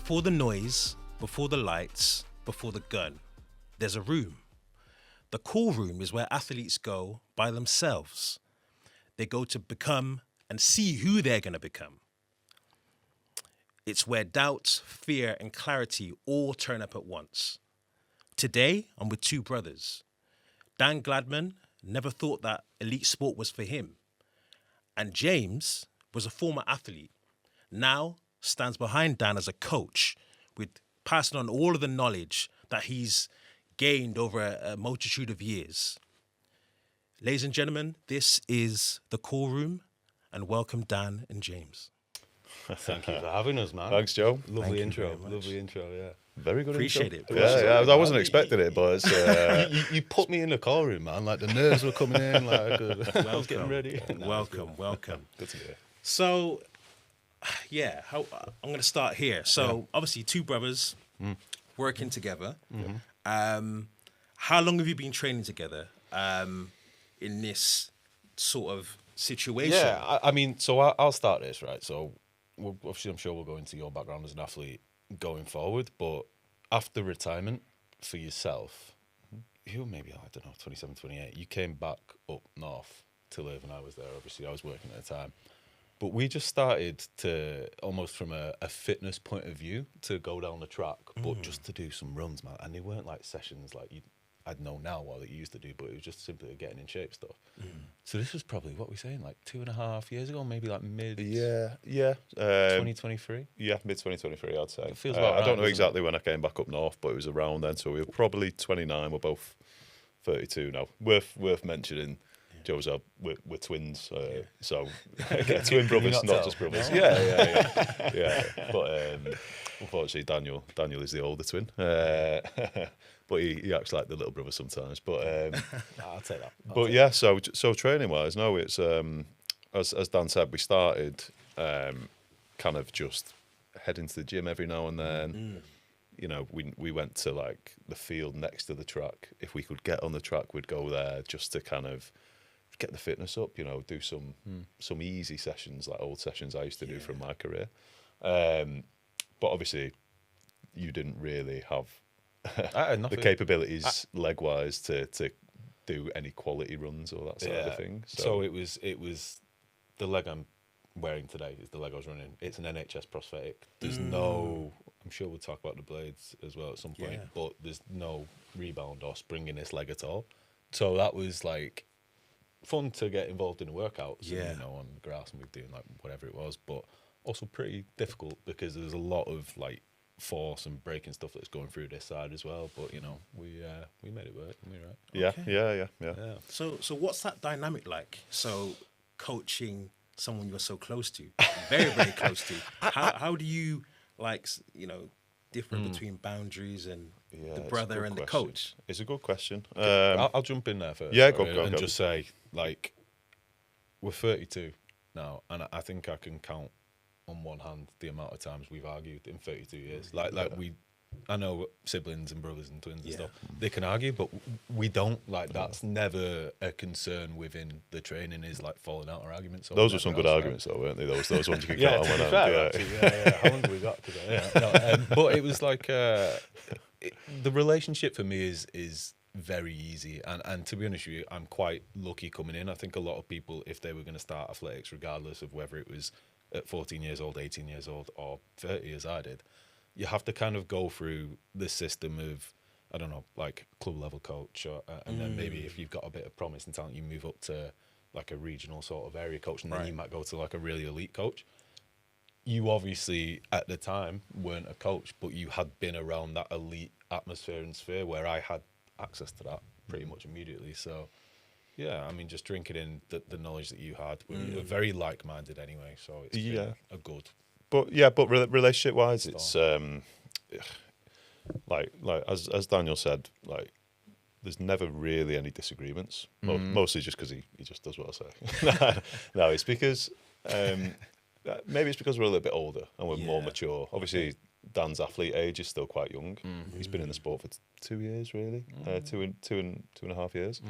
Before the noise, before the lights, before the gun, there's a room. The call room is where athletes go by themselves. They go to become and see who they're going to become. It's where doubt, fear, and clarity all turn up at once. Today, I'm with two brothers. Dan Gladman never thought that elite sport was for him. And James was a former athlete, now stands behind Dan as a coach, with passing on all of the knowledge that he's gained over a multitude of years. Ladies and gentlemen, this is The Call Room, and welcome Dan and James. Thank you for having us, man. Thanks, Joe. Lovely intro, yeah. Very good. Appreciate intro. it. Yeah, I wasn't expecting it, but it's, You put me in the call room, man. Like the nerves were coming in. Like I was getting ready. Welcome. good to hear. So, yeah, I'm going to start here. So, obviously, two brothers working together. How long have you been training together in this sort of situation? Yeah, I mean, so I'll start this, right? So, obviously, I'm sure we'll go into your background as an athlete going forward, but after retirement for yourself, you were maybe, I don't know, 27, 28, you came back up north to live, and I was there, obviously, I was working at the time. But we just started to, almost from a fitness point of view, to go down the track, but just to do some runs, man. And they weren't like sessions like I'd know now what that you used to do, but it was just simply getting in shape stuff. So this was probably, what we're saying, like 2.5 years ago, maybe like mid 2023? Yeah, mid 2023, I'd say. It feels about I don't right, know doesn't exactly when I came back up north, but it was around then. So we were probably 29. We're both 32 now. Worth mentioning. Joe's we're twins, so twin brothers, not just brothers. No. Yeah. But unfortunately, Daniel is the older twin, but he acts like the little brother sometimes. But I'll take that. but yeah, so training wise, no, it's as Dan said, we started kind of just heading to the gym every now and then. You know, we went to like the field next to the track. If we could get on the track, we'd go there just to kind of get the fitness up, you know, do some easy sessions, like old sessions I used to do from my career. But obviously, you didn't really have the capabilities leg-wise to do any quality runs or that sort of thing. So it was the leg I'm wearing today is the leg I was running. It's an NHS prosthetic. There's no, I'm sure we'll talk about the blades as well at some point, but there's no rebound or spring in this leg at all. So that was like fun to get involved in the workouts, and, you know, on the grass, and we were doing like whatever it was, but also pretty difficult because there's a lot of like force and braking stuff that's going through this side as well. But you know, we made it work, and we were right. Yeah. So what's that dynamic like? So coaching someone you're so close to, very, very close to. How do you differ between boundaries and the brother and the coach? It's a good question. I'll jump in there first. Yeah, go. Just say, like, we're 32 now, and I think I can count on one hand the amount of times we've argued in 32 years. I know siblings and brothers and twins and stuff, they can argue, but we don't. Like, that's never a concern within the training, is like falling out or arguments. Those were some good arguments, though, weren't they? Those ones you could count on. How long have we got? But it was like the relationship for me is very easy, and to be honest with you, I'm quite lucky coming in. I think a lot of people, if they were going to start athletics, regardless of whether it was at 14 years old, 18 years old, or 30 as I did, you have to kind of go through the system of, I don't know, like club level coach, and then maybe if you've got a bit of promise and talent, you move up to like a regional sort of area coach, and then you might go to like a really elite coach. You obviously at the time weren't a coach, but you had been around that elite atmosphere and sphere where I had access to that pretty much immediately. So yeah, I mean, just drinking in the knowledge that you had, we were very like-minded anyway, so it's been a good. But relationship-wise, it's like as Daniel said, like there's never really any disagreements. Mostly just because he just does what I say. No, it's because maybe it's because we're a little bit older and we're more mature. Obviously, Dan's athlete age is still quite young. He's been in the sport for 2 years, really, two and a half years.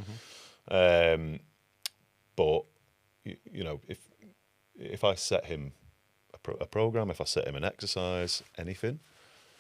But you know, if I set him a program, if I set him an exercise, anything,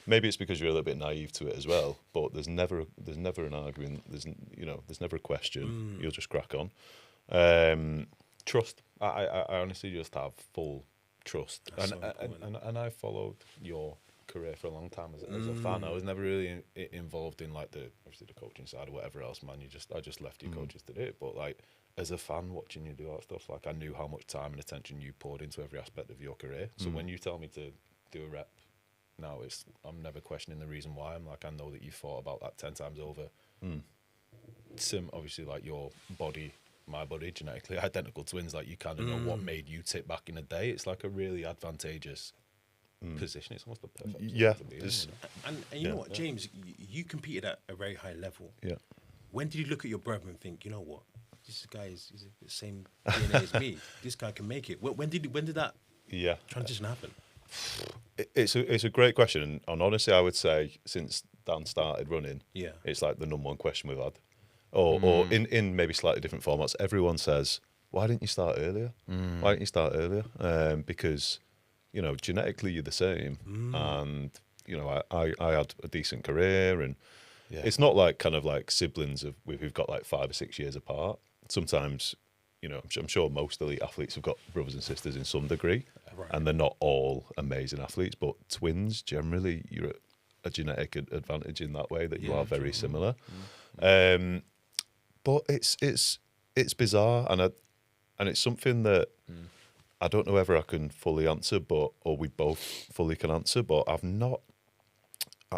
maybe it's because you're a little bit naive to it as well. But there's never an argument. There's never a question. You'll just crack on. Trust. I honestly just have full trust, That's and, so and, important. and I followed your career for a long time as a fan. I was never really involved in like obviously the coaching side or whatever else. Man, I just left you coaches to do it. But like as a fan watching you do all that stuff, like I knew how much time and attention you poured into every aspect of your career. So when you tell me to do a rep now, I'm never questioning the reason why. I'm like, I know that you thought about that 10 times over. Obviously like your body, my body, genetically identical twins, like you kind of know what made you tick back in a day. It's like a really advantageous position. It's almost a perfect position to be in, you know? And you know what, James, you competed at a very high level. Yeah. When did you look at your brother and think, you know what, this guy is the same DNA as me. This guy can make it. When did that transition happen? It's a great question, and honestly, I would say since Dan started running, it's like the number one question we've had, or in maybe slightly different formats. Everyone says, "Why didn't you start earlier? Why didn't you start earlier?" Because you know genetically you're the same, and you know I had a decent career, and it's not like kind of like siblings who've got like 5 or 6 years apart. Sometimes, you know, I'm sure most elite athletes have got brothers and sisters in some degree, and they're not all amazing athletes. But twins, generally, you're at a genetic advantage in that way that you are very similar. But it's bizarre, and it's something that I don't know whether I can fully answer, or we both fully can answer. But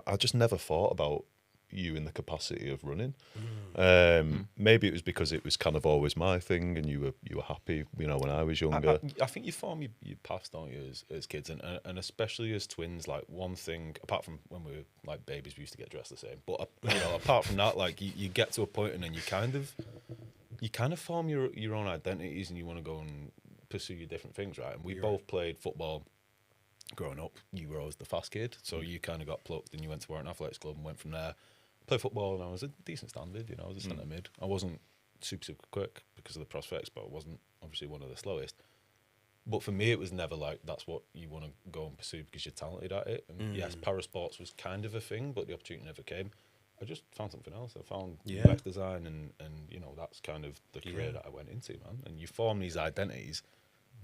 I just never thought about you in the capacity of running. Maybe it was because it was kind of always my thing, and you were happy, you know, when I was younger. I think you form your paths, don't you, as kids, and especially as twins. Like one thing, apart from when we were like babies, we used to get dressed the same. But you know, apart from that, like you get to a point, and then you kind of form your own identities, and you want to go and pursue your different things, right? And we both played football. Growing up, you were always the fast kid, so you kind of got plucked, and you went to Warrington Athletics Club and went from there. Played football, and I was a decent standard, you know, I was a centre mid. I wasn't super quick because of the prospects, but I wasn't obviously one of the slowest. But for me, it was never like that's what you want to go and pursue because you're talented at it. And yes, parasports was kind of a thing, but the opportunity never came. I just found something else. I found UX design, and you know, that's kind of the career that I went into, man. And you form these identities.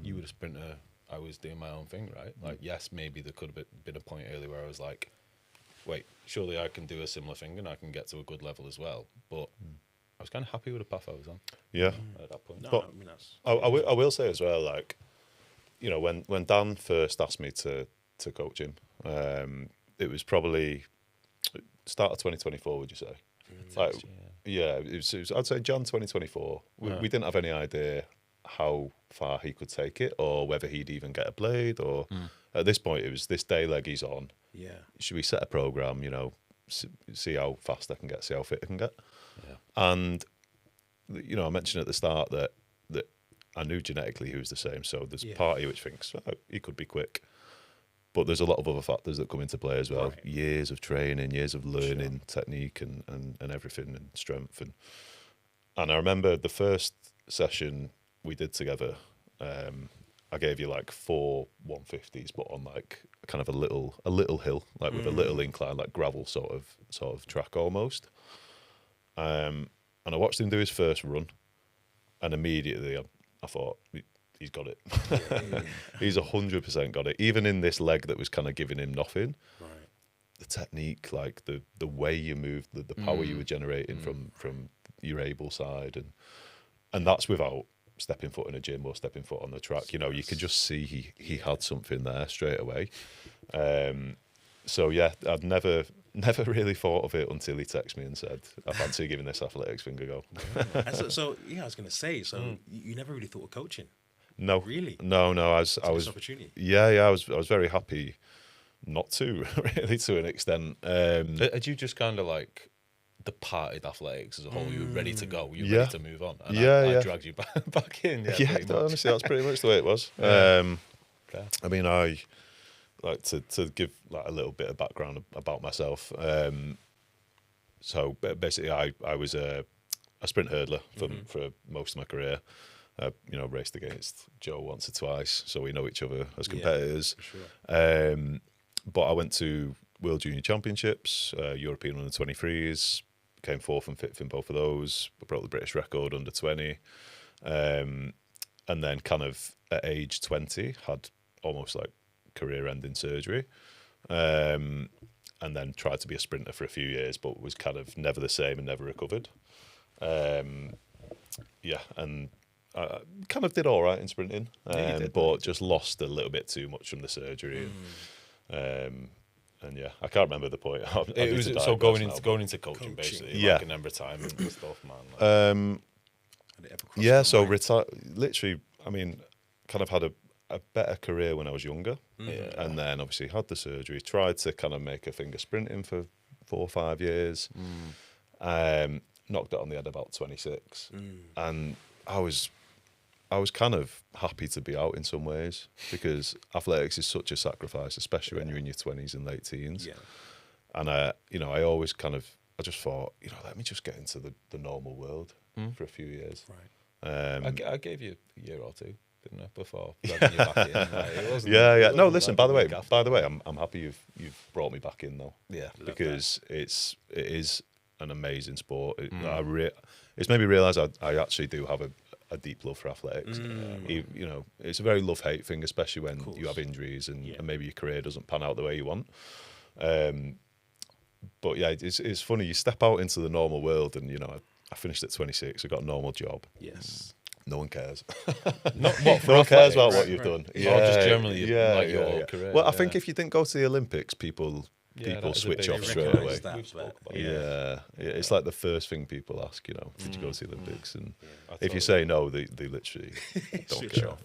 You were a sprinter, I was doing my own thing, right? Like, yes, maybe there could have been a point earlier where I was like, wait, surely I can do a similar thing and I can get to a good level as well. But I was kind of happy with the path I was on. Yeah. At that point. No, But I mean that's. I will say as well, like, you know, when Dan first asked me to coach him, it was probably start of 2024, would you say? Like, it was, I'd say Jan 2024. We didn't have any idea how far he could take it, or whether he'd even get a blade, or at this point it was this day leg he's on. Yeah. Should we set a program? You know, see how fast I can get, see how fit I can get. Yeah. And you know, I mentioned at the start that I knew genetically he was the same. So there's part of you which thinks he could be quick, but there's a lot of other factors that come into play as well. Right. Years of training, years of learning technique and everything, and strength. And I remember the first session we did together, I gave you like 4 150s, but on like kind of a little hill, like with a little incline, like gravel sort of track almost. And I watched him do his first run, and immediately I thought, he's got it. He's 100% got it. Even in this leg that was kind of giving him nothing, the technique, like the way you moved, the power you were generating from your able side, and that's without stepping foot in a gym or stepping foot on the track. You know, you could just see he had something there straight away. So yeah, I'd never really thought of it until he texted me and said, I fancy giving this athletics thing a go. So yeah, I was going to say, so you never really thought of coaching? No, Really? No, I was opportunity. Yeah, I was very happy not to, really, to an extent. Had you just kind of like departed athletics as a whole? You were ready to go. You were ready to move on. And I dragged you back in. Yeah, honestly, that's pretty much the way it was. I mean, I like to give like a little bit of background about myself. So basically, I was a sprint hurdler for most of my career. You know, raced against Joe once or twice, so we know each other as competitors. Yeah, for sure. But I went to World Junior Championships, European under 23s, came fourth and fifth in both of those. Broke the British record under 20. And then kind of at age 20, had almost like career-ending surgery. And then tried to be a sprinter for a few years, but was kind of never the same and never recovered. And I kind of did all right in sprinting, but just lost a little bit too much from the surgery. And yeah, I can't remember the point. It was so going into coaching basically, yeah, like and then retirement and stuff, man. Like, so literally, I mean, kind of had a better career when I was younger, and then obviously had the surgery. Tried to kind of make a finger sprinting for 4 or 5 years. Knocked it on the head about 26, and I was kind of happy to be out in some ways, because athletics is such a sacrifice, especially when you're in your 20s and late teens. Yeah. And I always kind of, I just thought, let me just get into the normal world for a few years. Right. I gave you a year or two, didn't I, before bringing you back in? Like, it wasn't, Yeah. it wasn't No, listen. By the way, after. I'm happy you've brought me back in though. Yeah, because it is an amazing sport. It's made me realise I actually do have a deep love for athletics. It's a very love-hate thing, especially when you have injuries and maybe your career doesn't pan out the way you want. But yeah, it's funny. You step out into the normal world, and I finished at 26. I got a normal job. Yes. No one cares. No one cares about what you've done. Yeah, just generally, your career. Well, I think if you didn't go to the Olympics, people switch off straight away. It's like the first thing people ask. Did you go to the Olympics? And if you say no, they literally don't care.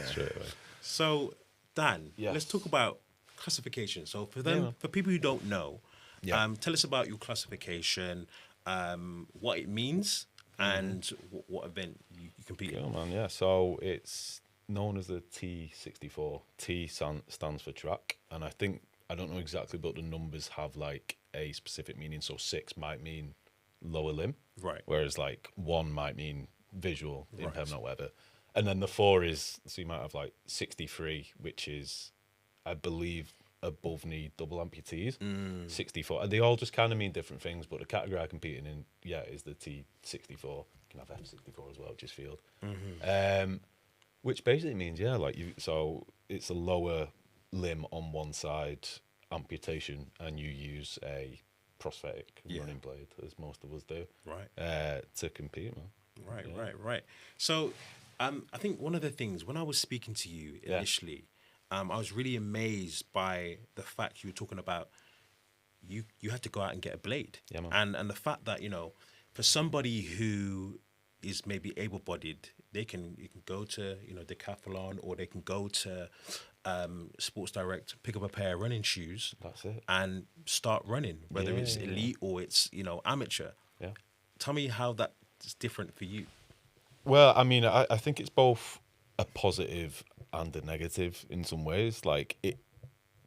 Straight away. So, Dan, let's talk about classification. So, for people who don't know, tell us about your classification, what it means, and what event you compete in. Man, yeah. So it's known as the T64. T stands for track, and I don't know exactly, but the numbers have like a specific meaning. So 6 might mean lower limb, right? Whereas like 1 might mean visual, impairment, or whatever. And then the 4 is, so you might have like 63, which is, I believe, above knee double amputees. 64, and they all just kind of mean different things. But the category I'm competing in, is the T64. You can have F64 as well, which is field. Which basically means, so it's a lower limb on one side amputation, and you use a prosthetic running blade, as most of us do, to compete, man. Right. So I think one of the things, when I was speaking to you initially, I was really amazed by the fact you were talking about you had to go out and get a blade. Yeah, man. And the fact that, for somebody who is maybe able-bodied, you can go to, Decathlon, or they can go to Sports Direct, pick up a pair of running shoes. That's it. And start running, whether it's elite or it's, amateur. Yeah. Tell me how that's different for you. Well, I mean, I think it's both a positive and a negative in some ways. Like,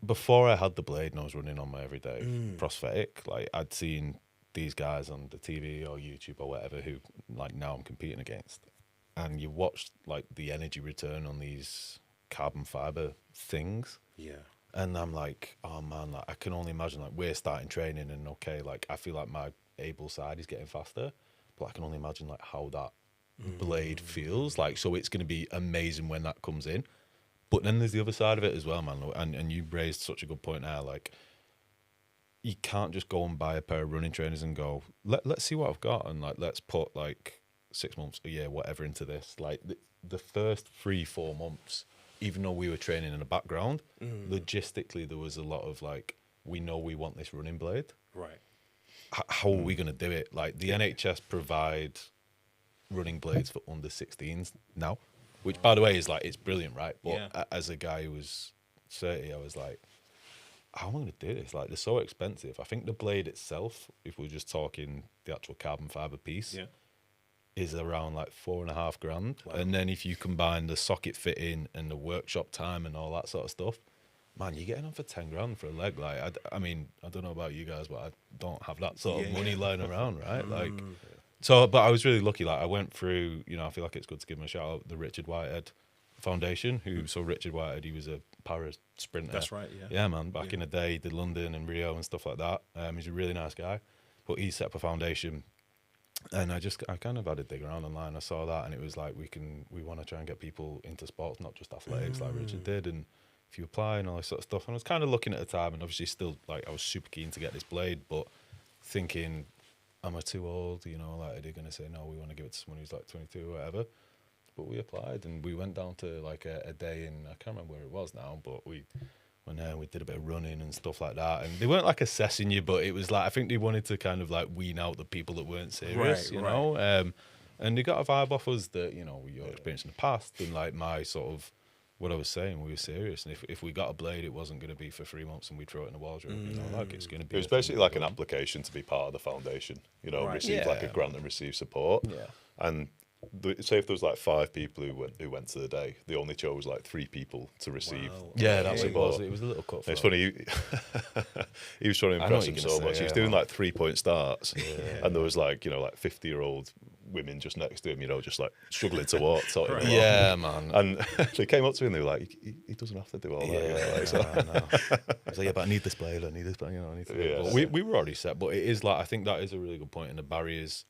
before I had the blade and I was running on my everyday prosthetic, like, I'd seen these guys on the TV or YouTube or whatever who, like, now I'm competing against. And you watch, like, the energy return on these carbon fiber things. Yeah. And I'm like, oh, man, like, I can only imagine, like, we're starting training and, okay, like, I feel like my able side is getting faster. But I can only imagine, like, how that blade feels. Like, so it's going to be amazing when that comes in. But then there's the other side of it as well, man. And you raised such a good point now. Like, you can't just go and buy a pair of running trainers and go, let's see what I've got, and like let's put like 6 months, a year, whatever into this. Like the first 3-4 months, even though we were training in the background, logistically there was a lot of like, we know we want this running blade. Right. How are we going to do it? Like the NHS provide running blades for under 16s now, which by the way is like, it's brilliant, right? But as a guy who was 30, I was like, how am I going to do this? Like, they're so expensive. I think the blade itself, if we're just talking the actual carbon fiber piece, is around like $4,500. Wow. And then if you combine the socket fitting and the workshop time and all that sort of stuff, man, you're getting on for $10,000 for a leg. Like, I mean, I don't know about you guys, but I don't have that sort of money lying around, right? Like, so, but I was really lucky. Like, I went through, I feel like it's good to give him a shout out, the Richard Whitehead Foundation, so Richard Whitehead, he was a para sprinter. That's right, yeah. Yeah, man, back in the day, he did London and Rio and stuff like that. He's a really nice guy. But he set up a foundation, and I kind of had a dig around online. I saw that, and it was like, we want to try and get people into sports, not just athletics, like Richard did, and if you apply and all this sort of stuff. And I was kind of looking at the time, and obviously still, like, I was super keen to get this blade, but thinking, am I too old? You know, like, are they going to say, no, we want to give it to someone who's like 22 or whatever? But we applied, and we went down to like a day in, I can't remember where it was now, but we went there, we did a bit of running and stuff like that. And they weren't like assessing you, but it was like, I think they wanted to kind of like wean out the people that weren't serious, you know? And they got a vibe off us that, you know, your experience in the past, and like my sort of, what I was saying, we were serious. And if we got a blade, it wasn't going to be for 3 months and we'd throw it in the wardrobe. You know, like, it's going to be. It was basically like an application to be part of the foundation, you know, receive like a grant and receive support. Yeah. And say if there was like 5 people who went to the day, they only chose like 3 people to receive. Wow. Yeah, that's what it was. It was a little cut. It's funny. He was trying to impress him so much. He was doing like 3-point starts, and there was like, you know, like 50-year-old women just next to him, you know, just like struggling to walk. Yeah, man. And they came up to him and they were like, he doesn't have to do all that. You know, like, so. I was like, yeah, but I need this blade. I need this blade. You know, I need to. But we were already set. But it is like, I think that is a really good point. And the barriers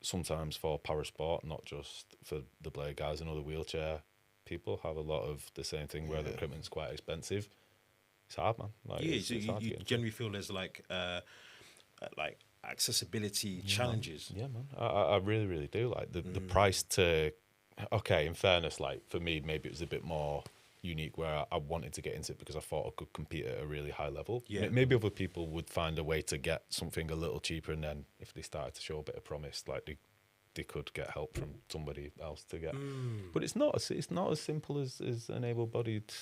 sometimes for parasport, not just for the blade guys. And other wheelchair people have a lot of the same thing where the equipment's quite expensive. It's hard, man. Like, so you generally feel there's like accessibility challenges. Yeah, man. I really, really do. Like the price to, okay, in fairness, like for me, maybe it was a bit more unique where I wanted to get into it because I thought I could compete at a really high level. Yeah. Maybe other people would find a way to get something a little cheaper, and then if they started to show a bit of promise, like they could get help from somebody else to get. But it's not as simple as an able-bodied,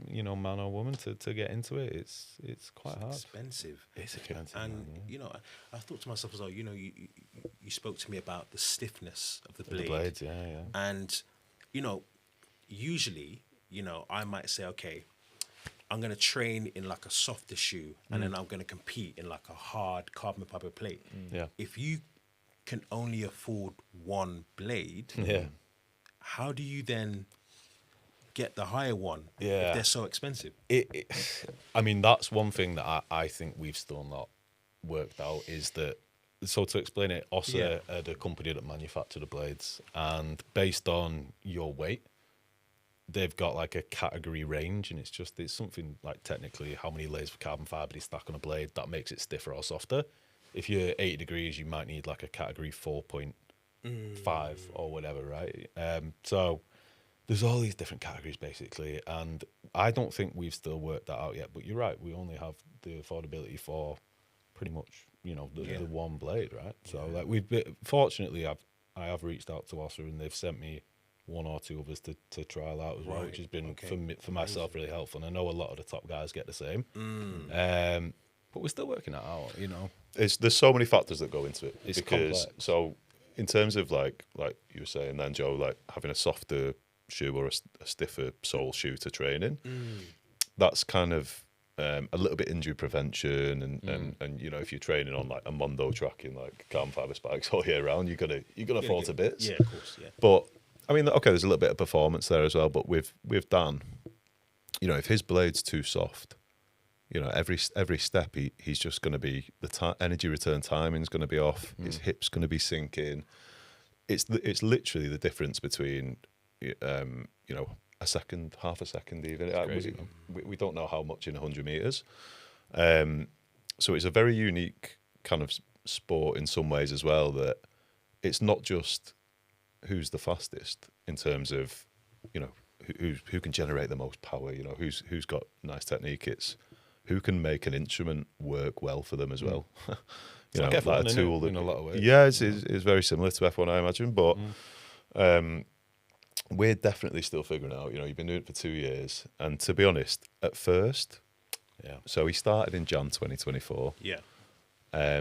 you know, man or woman to get into it. It's quite hard. Expensive. It's expensive. And man, yeah. you know, I thought to myself as well. You know, you spoke to me about the stiffness of the blade. The blades, yeah. And you know, usually, you know, I might say, okay, I'm going to train in like a softer shoe, and then I'm going to compete in like a hard carbon fiber plate. Yeah. If you can only afford one blade, how do you then get the higher one if they're so expensive? I mean, that's one thing that I think we've still not worked out, is that, so to explain it, OSA are the company that manufacture the blades, and based on your weight, they've got like a category range, and it's something like technically how many layers of carbon fibre they stack on a blade that makes it stiffer or softer. If you're 80 degrees, you might need like a category 4.5 or whatever, right? So there's all these different categories basically, and I don't think we've still worked that out yet. But you're right, we only have the affordability for pretty much, you know, the one blade, right? So like fortunately, I have reached out to OSA, and they've sent me 1 or 2 others to trial out as well, which has been for myself really helpful. And I know a lot of the top guys get the same. But we're still working that out, you know. There's so many factors that go into it. It's because complex. So in terms of like you were saying then, Joe, like having a softer shoe or a stiffer sole shoe to train in, that's kind of a little bit injury prevention, and you know, if you're training on like a Mondo track in like carbon fiber spikes all year round, you're gonna fall to bits. Yeah, of course. Yeah. But I mean, okay, there's a little bit of performance there as well. But with Dan, you know, if his blade's too soft, you know, every step he's just going to be, the energy return timing's going to be off. His hip's going to be sinking. It's literally the difference between, you know, a second, half a second even. Crazy, we don't know how much in 100 meters. So it's a very unique kind of sport in some ways as well, that it's not just who's the fastest in terms of, you know, who can generate the most power, you know, who's got nice technique. It's who can make an instrument work well for them as well. You know, like F1, like a tool in a lot of ways. Yeah, it's very similar to F1, I imagine. But we're definitely still figuring it out. You know, you've been doing it for 2 years, and to be honest, at first, so he started in Jan 2024. Yeah.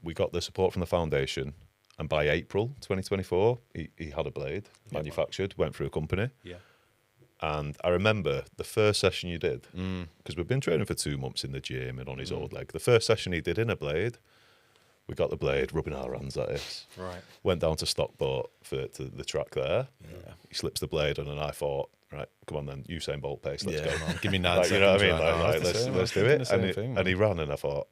We got the support from the foundation, and by April 2024, he had a blade manufactured, went through a company. Yeah. And I remember the first session you did, because we've been training for 2 months in the gym and on his old leg. The first session he did in a blade We got the blade, rubbing our hands at it. Right. Went down to Stockport to the track there. Yeah. He slips the blade on, and I thought, right, come on then, Usain Bolt pace, let's go. Man. Give me 9 Like, seconds. you know what I mean? Right now. Like, That's the same. let's I was do thinking it. the same And, thing, and he man. ran, and I thought,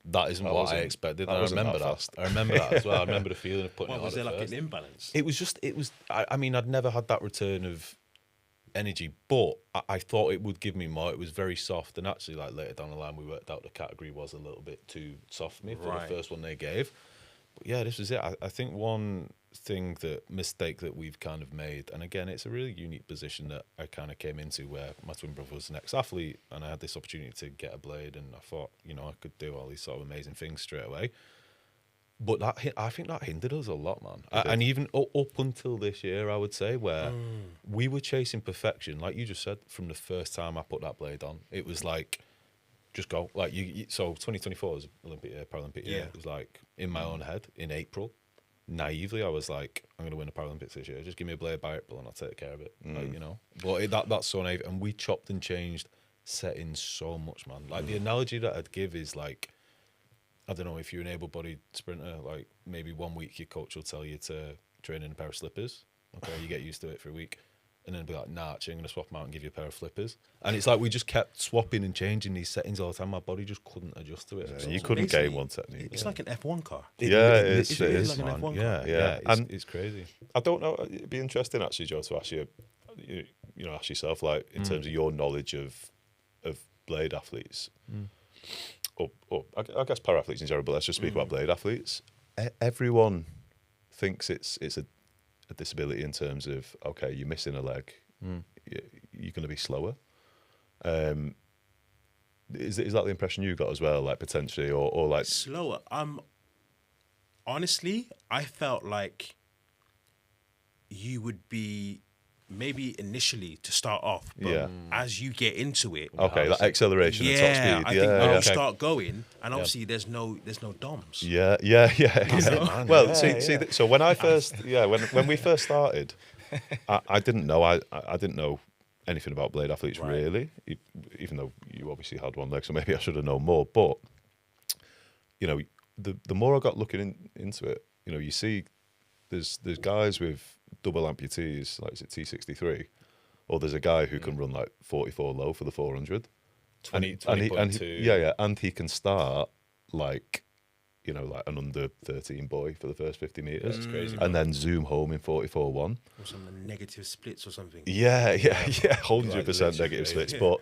That isn't what I wasn't- expected. that I wasn't remember that that. fast. I remember that as well. I remember the feeling of putting What it was on there at like first. an imbalance? It was. I mean, I'd never had that return of energy, but I thought it would give me more. It was very soft, and actually, like later down the line, we worked out the category was a little bit too soft for me for Right. the first one they gave. But yeah, this was it. I think one mistake that we've kind of made, and again, it's a really unique position that I kind of came into where my twin brother was an ex-athlete, and I had this opportunity to get a blade, and I thought, I could do all these sort of amazing things straight away. But I think that hindered us a lot, man. And even up until this year, I would say, where we were chasing perfection, like you just said, from the first time I put that blade on. It was like, just go. Like so 2024 was Olympic year, Paralympic year. Yeah. It was like, in my own head, in April, naively, I was like, I'm going to win the Paralympics this year. Just give me a blade by April and I'll take care of it. Like, But that's so naive. And we chopped and changed settings so much, man. Like, the analogy that I'd give is like, I don't know, if you're an able-bodied sprinter, like maybe 1 week your coach will tell you to train in a pair of slippers. Okay, you get used to it for a week. And then be like, nah, actually, I'm going to swap them out and give you a pair of flippers. And it's like we just kept swapping and changing these settings all the time. My body just couldn't adjust to it. Yeah, So you couldn't basically, gain one technique. It's like an F1 car. It is, literally it is, like an man. F1 Yeah, car. yeah. And- It's crazy. I don't know. It'd be interesting actually, Joe, to ask you, ask yourself, like in terms of your knowledge of blade athletes, or I guess para athletes in general. But let's just speak about blade athletes. Everyone thinks it's a disability in terms of, okay, you're missing a leg, you're going to be slower. Is that the impression you got as well, like potentially, or like Slower. Honestly, I felt like you would be maybe initially to start off, but Yeah. as you get into it, okay, that acceleration and top yeah, speed? I think when yeah. you start going, and obviously there's no DOMs. Yeah. man. Well, Yeah, see. So when I first, when we first started, I didn't know. I didn't know anything about blade athletes Right. really, even though you obviously had one leg, so maybe I should have known more. But the more I got looking into it, you see, there's guys with double amputees, like is it T63, or there's a guy who can run like 44 low for the 400. 20.2. And he can start like, like an under 13 boy for the first 50 meters. That's crazy. And then zoom home in 44.1. Or some negative splits or something. Yeah, 100% literally negative crazy. splits. But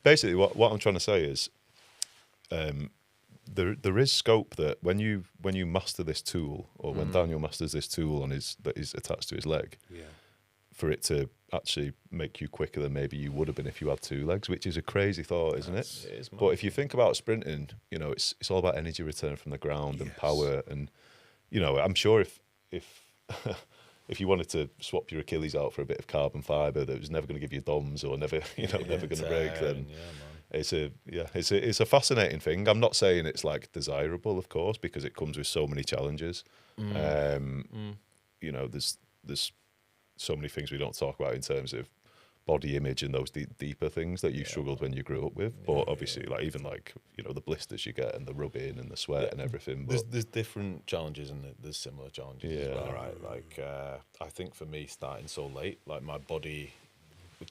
basically, what I'm trying to say is, there is scope that when you master this tool, or when Daniel masters this tool that is attached to his leg, Yeah. for it to actually make you quicker than maybe you would have been if you had two legs, which is a crazy thought, isn't it? It is, But if you think about sprinting, it's all about energy return from the ground and Yes. power, and I'm sure if if you wanted to swap your Achilles out for a bit of carbon fibre that was never going to give you DOMs or never never going to break, then it's a fascinating thing. I'm not saying it's like desirable, of course, because it comes with so many challenges. There's so many things we don't talk about in terms of body image and those deeper things that you struggled when you grew up with. But obviously, like even like the blisters you get and the rubbing and the sweat and everything. But There's different challenges and there's similar challenges as Yeah. well, right? Like, I think for me, starting so late, like my body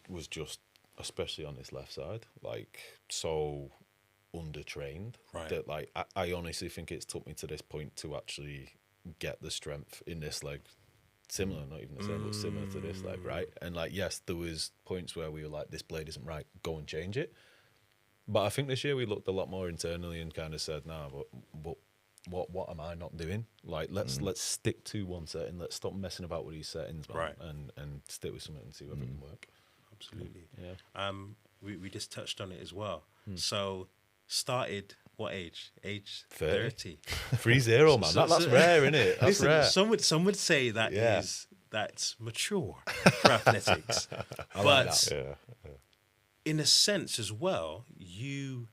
was just, especially on this left side, like so undertrained Right. that like I honestly think it's took me to this point to actually get the strength in this leg. Similar, not even the same, but similar to this leg, right? And like, yes, there was points where we were like, this blade isn't right, go and change it. But I think this year we looked a lot more internally and kind of said, nah, but what am I not doing? Like, let's stick to one setting. Let's stop messing about with these settings, man, Right. and stick with something and see whether it can work. Absolutely. Yeah. We just touched on it as well. So started what age? Age 30. 30. 3-0, man. That's rare, isn't it? That's Listen, rare. some would say that Yeah. that's mature for athletics. I like But that. yeah, in a sense as well, you're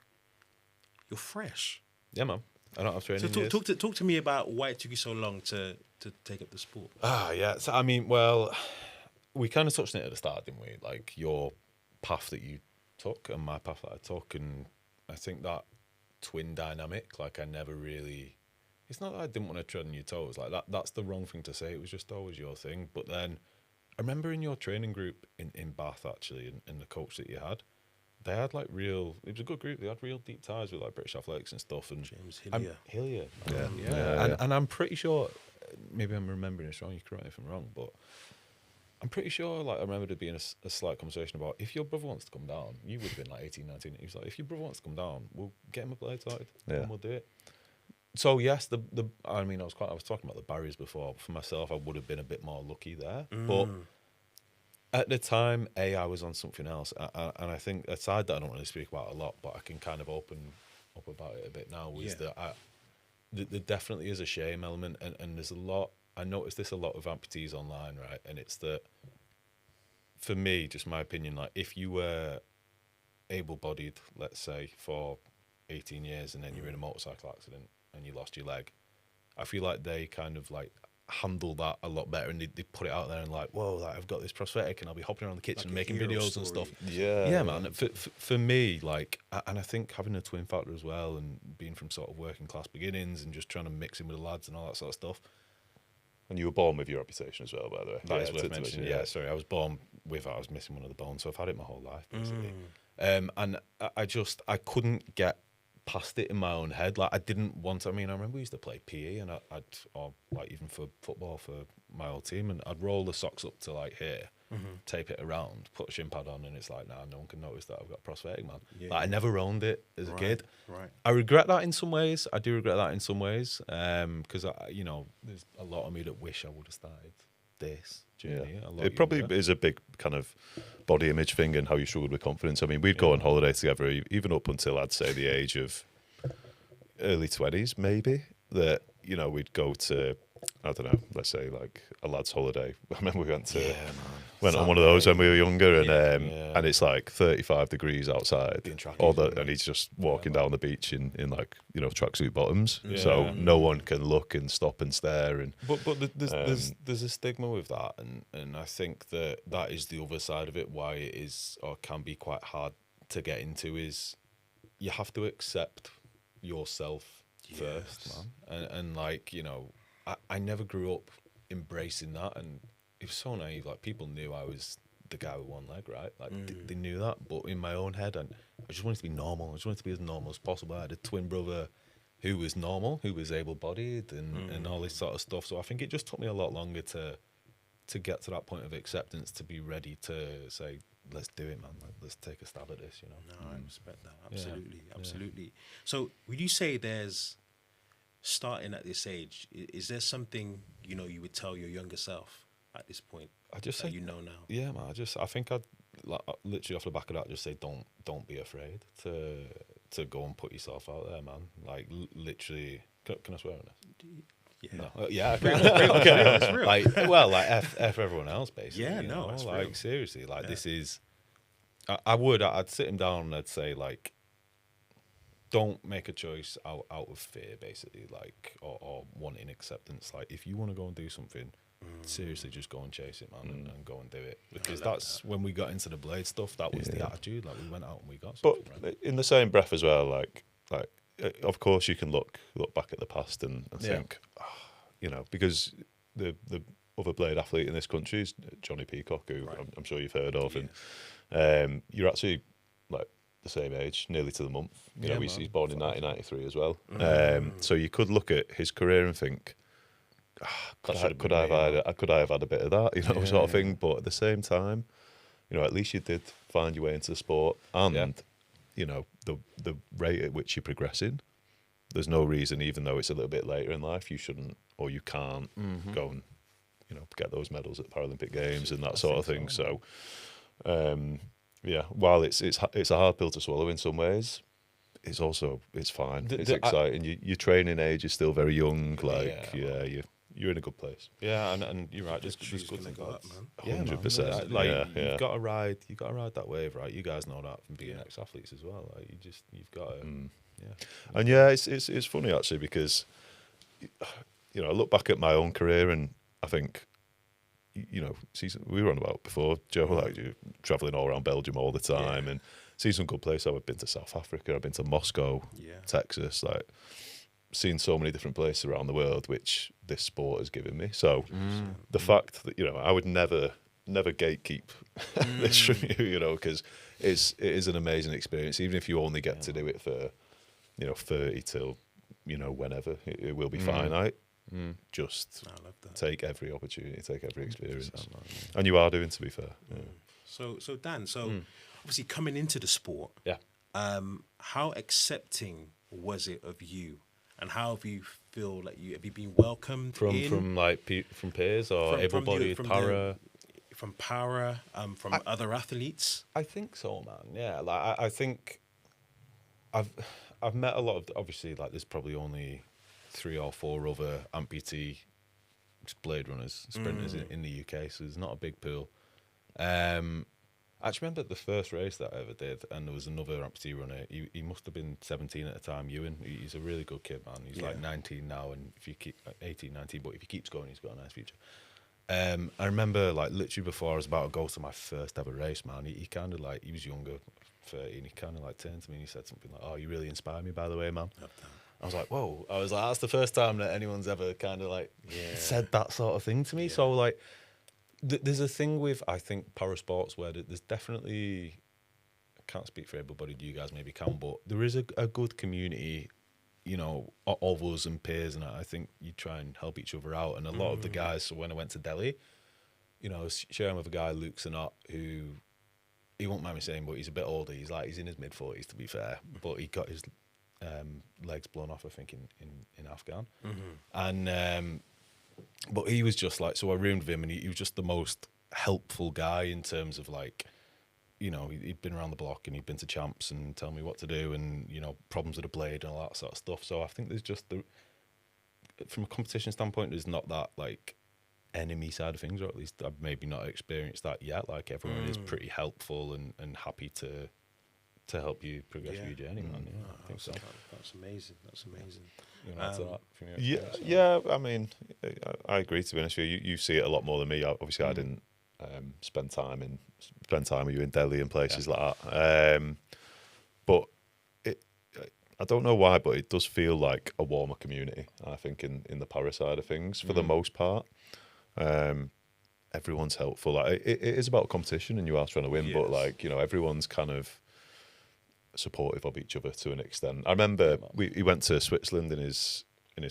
fresh. Yeah, man. I don't have training So years. talk to me about why it took you so long to take up the sport. Yeah. So, I mean, well, we kind of touched on it at the start, didn't we? Like your path that you took and my path that I took. And I think that twin dynamic. Like I never really. It's not that I didn't want to tread on your toes. Like that's the wrong thing to say. It was just always your thing. But then I remember in your training group in Bath actually, and the coach that you had, they had like real. It was a good group. They had real deep ties with like British athletics and stuff. And James Hillier. Hillier. Yeah. And I'm pretty sure. Maybe I'm remembering this wrong. You correct me if I'm wrong, but I'm pretty sure. Like I remember there being a slight conversation about if your brother wants to come down. You would have been like 18, 19. He was like, if your brother wants to come down, we'll get him a blade started and we'll do it. So yes, I mean, I was talking about the barriers before. For myself, I would have been a bit more lucky there, but at the time, I was on something else, and I think a side that I don't really speak about a lot, but I can kind of open up about it a bit now. Was that there definitely is a shame element, and there's a lot. I noticed this a lot with amputees online, right? And it's that for me, just my opinion, like if you were able-bodied, let's say, for 18 years, and then you're in a motorcycle accident and you lost your leg, I feel like they kind of like handle that a lot better, and they put it out there and like, whoa, like, I've got this prosthetic and I'll be hopping around the kitchen like making videos story. and stuff. Yeah, Man. For me, like, and I think having a twin factor as well, and being from sort of working class beginnings and just trying to mix in with the lads and all that sort of stuff. And you were born with your amputation as well, by the way. That is worth mentioning. Yeah, sorry, I was born with it. I was missing one of the bones, so I've had it my whole life basically. And I couldn't get past it in my own head. Like I didn't want to. I mean, I remember we used to play PE, and or like even for football for my old team, and I'd roll the socks up to like here, tape it around, put a shin pad on, and it's like, nah, no one can notice that I've got a prosthetic, man. Like I never owned it as a kid. Right. I regret that in some ways. I do regret that in some ways, because you know, there's a lot of me that wish I would have started this journey. Yeah. It probably is a big kind of body image thing and how you struggled with confidence. I mean, we'd go on holiday together, even up until I'd say the age of early 20s, maybe, that, you know, we'd go to, I don't know, let's say like a lad's holiday. I remember we went on one of those when we were younger, and it's like 35 degrees outside, and he's just walking down the beach in like, you know, tracksuit bottoms, so no one can look and stop and stare. And but there's a stigma with that, and I think that is the other side of it. Why it is or can be quite hard to get into is you have to accept yourself first, man, and like, you know, I never grew up embracing that, and it was so naive. Like people knew I was the guy with one leg, right? Like they knew that, but in my own head, and I just wanted to be normal. I just wanted to be as normal as possible. I had a twin brother who was normal, who was able-bodied, and all this sort of stuff. So I think it just took me a lot longer to get to that point of acceptance, to be ready to say, let's do it, man. Like, let's take a stab at this, you know. No, I respect that. Absolutely. So would you say there's, starting at this age, is there something, you know, you would tell your younger self at this point? I just say, you know now. Yeah, man. I think I'd like, literally off the back of that, just say don't be afraid to go and put yourself out there, man. Like literally, can I swear on this? Yeah. No. Yeah. Okay. It's real. Like, well, like f everyone else, basically. Yeah. You No. know? It's like real. seriously, like this is. I'd sit him down and I'd say, like, don't make a choice out of fear, basically, like, or wanting acceptance. Like, if you want to go and do something, seriously, just go and chase it, man, and go and do it. Because that's when we got into the blade stuff. That was the attitude. Like, we went out and we got something. But in the same breath as well, like of course you can look back at the past and think, you know, because the other blade athlete in this country is Johnny Peacock, who I'm sure you've heard of, and you're actually like the same age, nearly to the month. You know, he's born in 1993 as well. So you could look at his career and think, could I have had a bit of that, you know, sort of thing. But at the same time, you know, at least you did find your way into the sport, and you know, the rate at which you're progressing, there's no reason, even though it's a little bit later in life, you shouldn't or you can't go and, you know, get those medals at the Paralympic Games and that sort of thing. So, while it's a hard pill to swallow in some ways, it's fine. It's exciting. Your training age is still very young. Like, you're in a good place. Yeah, and you're right. Just good thing about that, man. 100%. Like you've got to ride that wave, right? You guys know that from being ex-athletes as well. Like you've got to, And it's funny actually, because, you know, I look back at my own career and I think, you know, we were on about before, Joe, like you traveling all around Belgium all the time, and seen some good places. I've been to South Africa, I've been to Moscow, Texas, like seen so many different places around the world, which this sport has given me. So the fact that, I would never gatekeep this from you, because it is an amazing experience, even if you only get to do it for, 30 till, whenever. It will be finite. Just I love that. take every opportunity, take every experience. And you are doing, to be fair. So Dan, obviously coming into the sport, how accepting was it of you, and how have you feel like have you been welcomed from peers or able-bodied para? From other athletes? I think so, man. Yeah, like I think I've met a lot of, obviously, like there's probably only 3 or 4 other amputee blade runners, sprinters in the UK, so there's not a big pool. I actually remember the first race that I ever did, and there was another amputee runner. He must have been 17 at the time, Ewan. He's a really good kid, man. He's like 19 now, and if you keep 18, 19, but if he keeps going, he's got a nice future. I remember, like, literally before I was about to go to my first ever race, man, he kind of like, he was younger, 30, and he kind of like turned to me and he said something like, "Oh, you really inspire me, by the way, man." I was like, whoa. I was like, that's the first time that anyone's ever kind of like said that sort of thing to me. So like, there's a thing with, I think, parasports where there's definitely, I can't speak for everybody, you guys maybe can, but there is a good community, of us and peers, and I think you try and help each other out. And a lot of the guys, so when I went to Delhi, I was sharing with a guy, Luke Sanat, who, he won't mind me saying, but he's a bit older. He's in his mid-40s, to be fair, but he got his legs blown off, I think, in Afghan. And but he was just like, so I roomed with him, and he was just the most helpful guy in terms of like, he'd been around the block and he'd been to champs and tell me what to do, and problems with the blade and all that sort of stuff. So I think there's just from a competition standpoint, there's not that like enemy side of things, or at least I've maybe not experienced that yet. Like everyone is pretty helpful and happy to help you progress your journey, man. Yeah, I think so. That's amazing. That's amazing. Yeah. I mean, I agree. To be honest with you, you see it a lot more than me. Obviously, I didn't spend time with you in Delhi and places like that. But I don't know why, but it does feel like a warmer community. I think in the para side of things, for the most part, everyone's helpful. Like it is about competition, and you are trying to win, but like everyone's kind of supportive of each other to an extent. I remember he went to Switzerland in his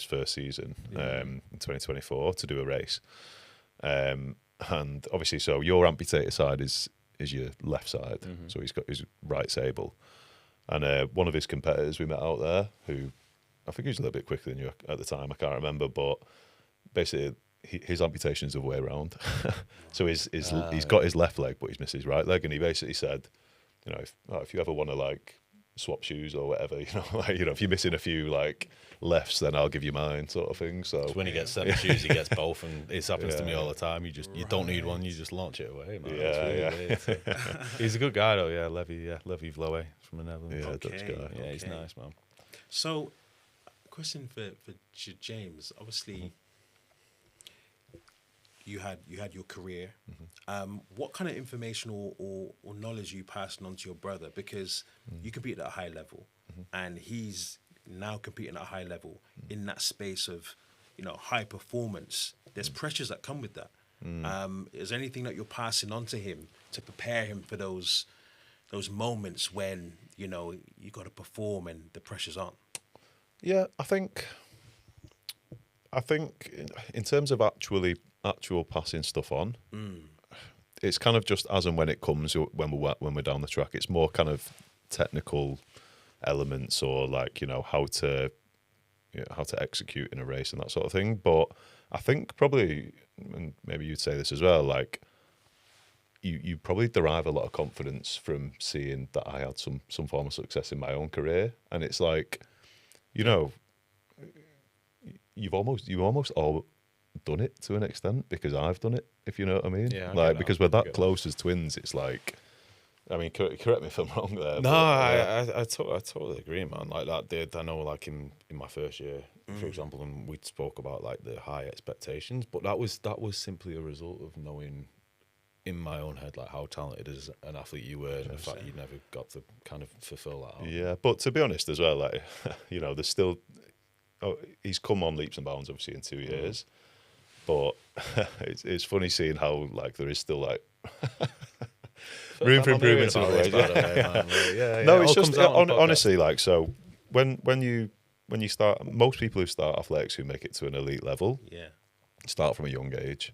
first season in 2024 to do a race, and obviously, so your amputated side is your left side, so he's got his right's able, and one of his competitors we met out there, who I think he was a little bit quicker than you at the time, I can't remember, but basically his amputation is the way around. So he's got his left leg, but he's missed his right leg, and he basically said, if you ever want to like swap shoes or whatever, if you're missing a few like lefts, then I'll give you mine, sort of thing. So when he gets 7 shoes, he gets both, and it happens to me all the time. You don't need one, you just launch it away, man. Weird. He's a good guy though, Levy Vloe from the Netherlands. Dutch guy. Yeah, he's nice, man. So, question for James. Obviously, you had your career. What kind of information or knowledge are you passing on to your brother? Because you compete at a high level, and he's now competing at a high level in that space of, high performance. There's pressures that come with that. Is there anything that you're passing on to him to prepare him for those moments when you got to perform and the pressure's on? Yeah, I think in terms of actual passing stuff on, it's kind of just as and when it comes when we're down the track. It's more kind of technical elements, or like how to execute in a race and that sort of thing. But I think probably, and maybe you'd say this as well, like you probably derive a lot of confidence from seeing that I had some form of success in my own career, and it's like you've almost all done it to an extent because I've done it, if you know what I mean. Yeah, because we're that close as twins, it's like, I mean, correct me if I'm wrong there. No, I totally agree, man. Like I know, like in my first year, for example, and we spoke about like the high expectations, but that was simply a result of knowing in my own head like how talented as an athlete you were, and the fact you never got to kind of fulfill that out. Yeah, but to be honest as well, like there's still he's come on leaps and bounds obviously in 2 years, but it's funny seeing how like there is still like room for improvement in a way. Yeah. No, it's just honestly like so when you start, most people who start athletics who make it to an elite level, start from a young age.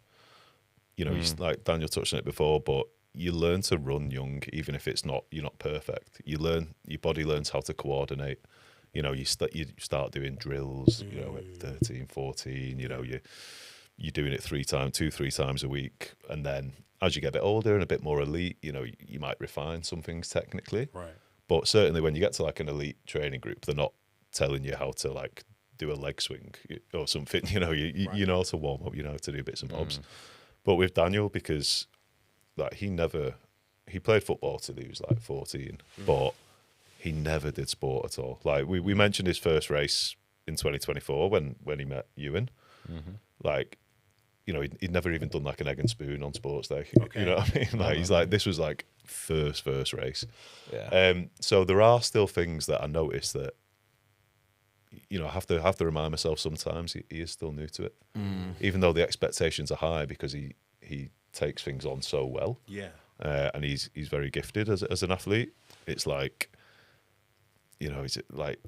You know, like Daniel touched on it before, but you learn to run young, even if you're not perfect. You learn, your body learns how to coordinate. You know, you start doing drills. You know, at 13, 14. You know, you're doing it 3 times a week, and then as you get a bit older and a bit more elite, you know, you might refine some things technically. Right. But certainly when you get to like an elite training group, they're not telling you how to like do a leg swing or something. You know, you know how to warm up. You know how to do bits and bobs. But with Daniel, because like he played football till he was like 14, but he never did sport at all. Like we mentioned his first race in 2024 when he met Ewan. Like, you know, he'd never even done like an egg and spoon on sports day. Okay. You know what I mean? Like he's like, this was like first race. Yeah. So there are still things that I noticed that, you know, I have to remind myself sometimes he is still new to it, even though the expectations are high because he takes things on so well. Yeah. And he's very gifted as an athlete. It's like, you know, it's like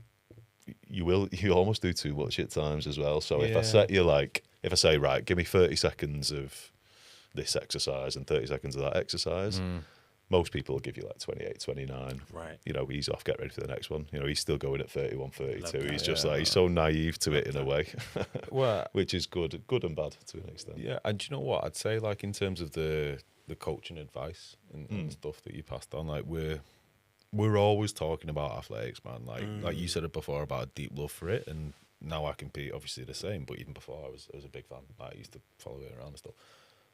you almost do too much at times as well. So if I say right, give me 30 seconds of this exercise and 30 seconds of that exercise. Most people will give you like 28, 29. Right. You know, ease off, get ready for the next one. You know, he's still going at 31, 32. Love He's that, just like, he's so naive to it in a way, Well, which is good and bad to an extent. yeah, and do you know what I'd say? Like in terms of the coaching advice and stuff that you passed on, like we're always talking about athletics, man. Like you said it before about a deep love for it, and now I compete, obviously the same. But even before, I was a big fan. I used to follow it around and stuff.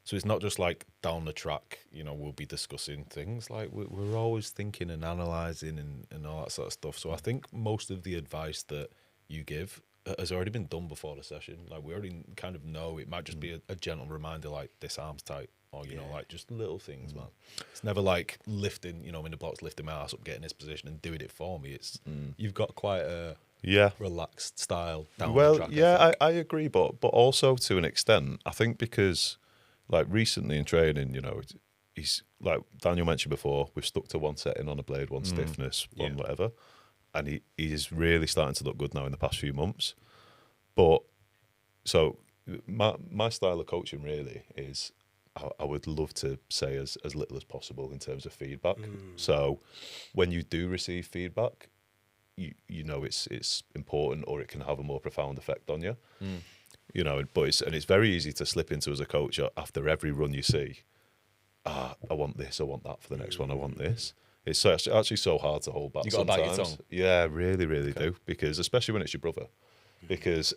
So it's not just like down the track, you know, we'll be discussing things. Like we're always thinking and analysing and all that sort of stuff. So I think most of the advice that you give has already been done before the session. Like we already kind of know. It might just be a gentle reminder, like this arm's tight, or you know, like just little things, man. It's never like lifting, you know, in the blocks, lifting my ass up, getting this position and doing it for me. It's you've got quite a relaxed style down the track. I agree, but also to an extent, I think because like recently in training, you know, he's like Daniel mentioned before, we've stuck to one setting on a blade, one stiffness, one whatever, and he's really starting to look good now in the past few months. But so my style of coaching really is I would love to say as little as possible in terms of feedback. So when you do receive feedback, you know it's important, or it can have a more profound effect on you. You know, but it's very easy to slip into as a coach after every run you see. I want this, I want that for the next one, I want this. It's actually so hard to hold back. You got to bite your tongue. Yeah, really do, because especially when it's your brother, because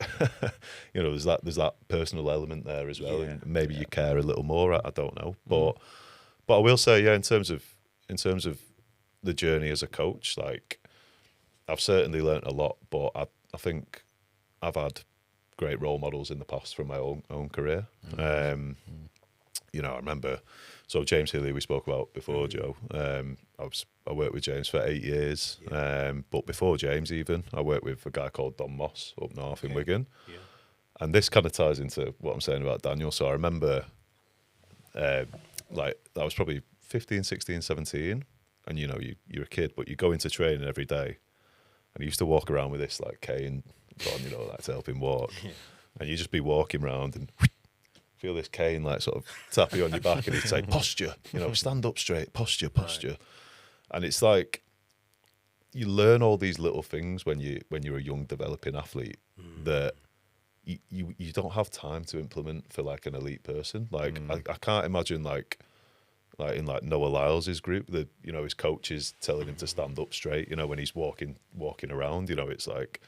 you know there's that personal element there as well, and maybe you care a little more. I don't know, but I will say, in terms of the journey as a coach, like I've certainly learnt a lot, but I think I've had great role models in the past from my own career. You know, I remember, so James Healy we spoke about before, Joe. I worked with James for 8 years, but before James even, I worked with a guy called Don Moss up north in Wigan. And this kind of ties into what I'm saying about Daniel. So I remember, like, that was probably 15, 16, 17, and you know, you're a kid, but you go into training every day, and he used to walk around with this like cane on, you know, like to help him walk, and you just be walking around and feel this cane like sort of tap you on your back, and he'd say posture, you know, stand up straight, posture. And it's like you learn all these little things when you're a young developing athlete that you don't have time to implement for like an elite person. Like I can't imagine like in like Noah Lyles's group, that, you know, his coach is telling him to stand up straight, you know, when he's walking around, you know, it's like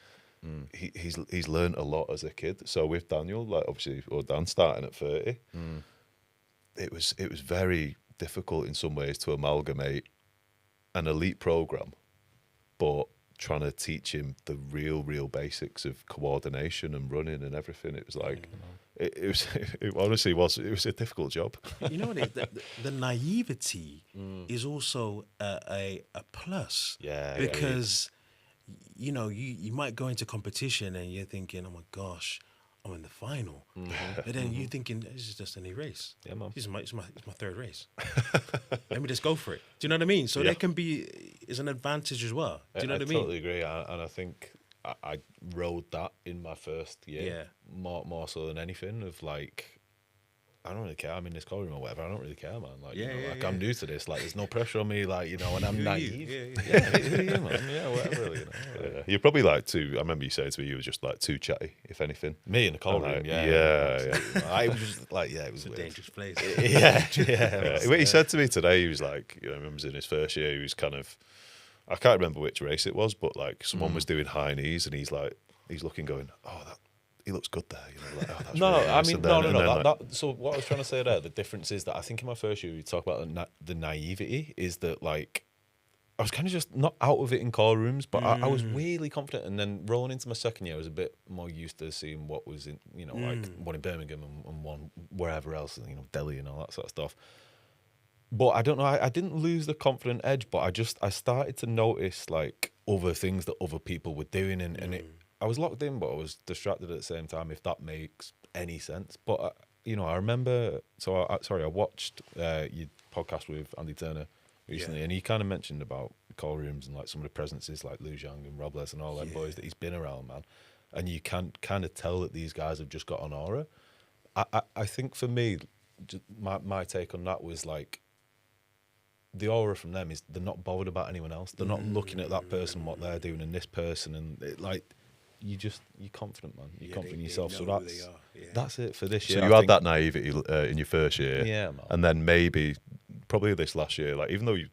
he's learned a lot as a kid. So with Daniel, like obviously, or Dan starting at 30, it was very difficult in some ways to amalgamate an elite program, but trying to teach him the real basics of coordination and running and everything. It was like it was it honestly was a difficult job. You know what? The naivety is also a plus. Yeah, Because you know you might go into competition and you're thinking, oh my gosh, I'm in the final, but then you're thinking this is just any race. Yeah, man. This is it's my third race. Let me just go for it. Do you know what I mean? So Yeah. there can be is an advantage as well. Do you know what I mean? Totally agree, and I think I rode that in my first year. Yeah. More so than anything. Of like, I don't really care. I'm in this car room or whatever. I don't really care, man. Like, Yeah, you know, yeah, like yeah. I'm new to this. Like, there's no pressure on me. Like, you know, and I'm Who are naive. you? Yeah, who are you, man? Yeah, whatever. You know. Yeah. You're probably like too. I remember you saying to me you were just like too chatty, if anything. Me in the car And room. like, Yeah. yeah. I was just like, yeah, it was It's a weird. dangerous place. Yeah. What he said to me today, he was like, you know, I remember in his first year, he was kind of, I can't remember which race it was, but like someone was doing high knees, and he's looking, going, oh, he looks good there. You know, like, oh, that's No, really I nice. mean, And then- no. and then, like, So what I was trying to say there, the difference is that I think in my first year, we talk about the naivety is that like, I was kind of just not out of it in call rooms, but I was really confident. And then rolling into my second year, I was a bit more used to seeing what was in, you know, like one in Birmingham and one wherever else, you know, Delhi and all that sort of stuff. But I don't know, I didn't lose the confident edge, but I started to notice like other things that other people were doing. And I was locked in, but I was distracted at the same time, if that makes any sense. But, you know, I remember, I watched your podcast with Andy Turner recently, and he kind of mentioned about call rooms and like some of the presences like Lou Zhang and Robles and all them boys that he's been around, man. And you can kind of tell that these guys have just got an aura. I think for me, my take on that was like, the aura from them is they're not bothered about anyone else. They're not looking at that person, what they're doing, and this person, and it, like you're confident, man. You're confident in yourself. So that's it for this year. So you had that naivety in your first year, Yeah, man. and then probably this last year, like even though you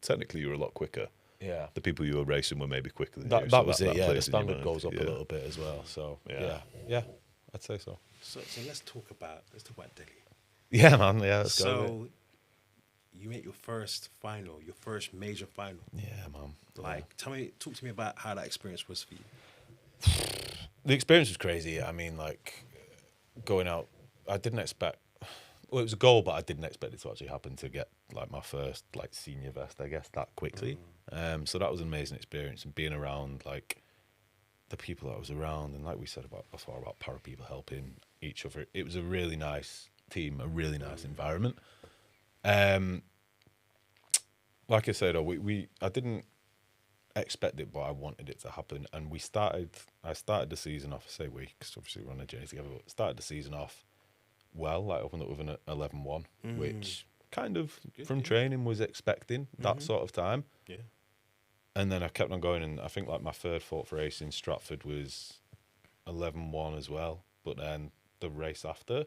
were a lot quicker, Yeah, the people you were racing were maybe quicker than you. that was it. Yeah, the plays in your standard mind. goes up Yeah. a little bit as well. So Yeah. yeah, I'd say so. So let's talk about Delhi. Yeah, man. Yeah, let's go. So you made your first final, your first major final. Yeah, man. Like, talk to me about how that experience was for you. The experience was crazy. I mean, like going out, I didn't expect. Well, it was a goal, but I didn't expect it to actually happen to get like my first like senior vest, I guess, that quickly. So that was an amazing experience, and being around like the people that I was around, and like we said before about para people helping each other. It was a really nice team, a really nice environment. Like I said, I didn't expect it, but I wanted it to happen. And I started the season off, I say we, because obviously we're on a journey together, but started the season off well, like opened up with an 11-1, which kind of from training was expecting that sort of time. Yeah. And then I kept on going, and I think like my fourth race in Stratford was 11-1 as well. But then the race after,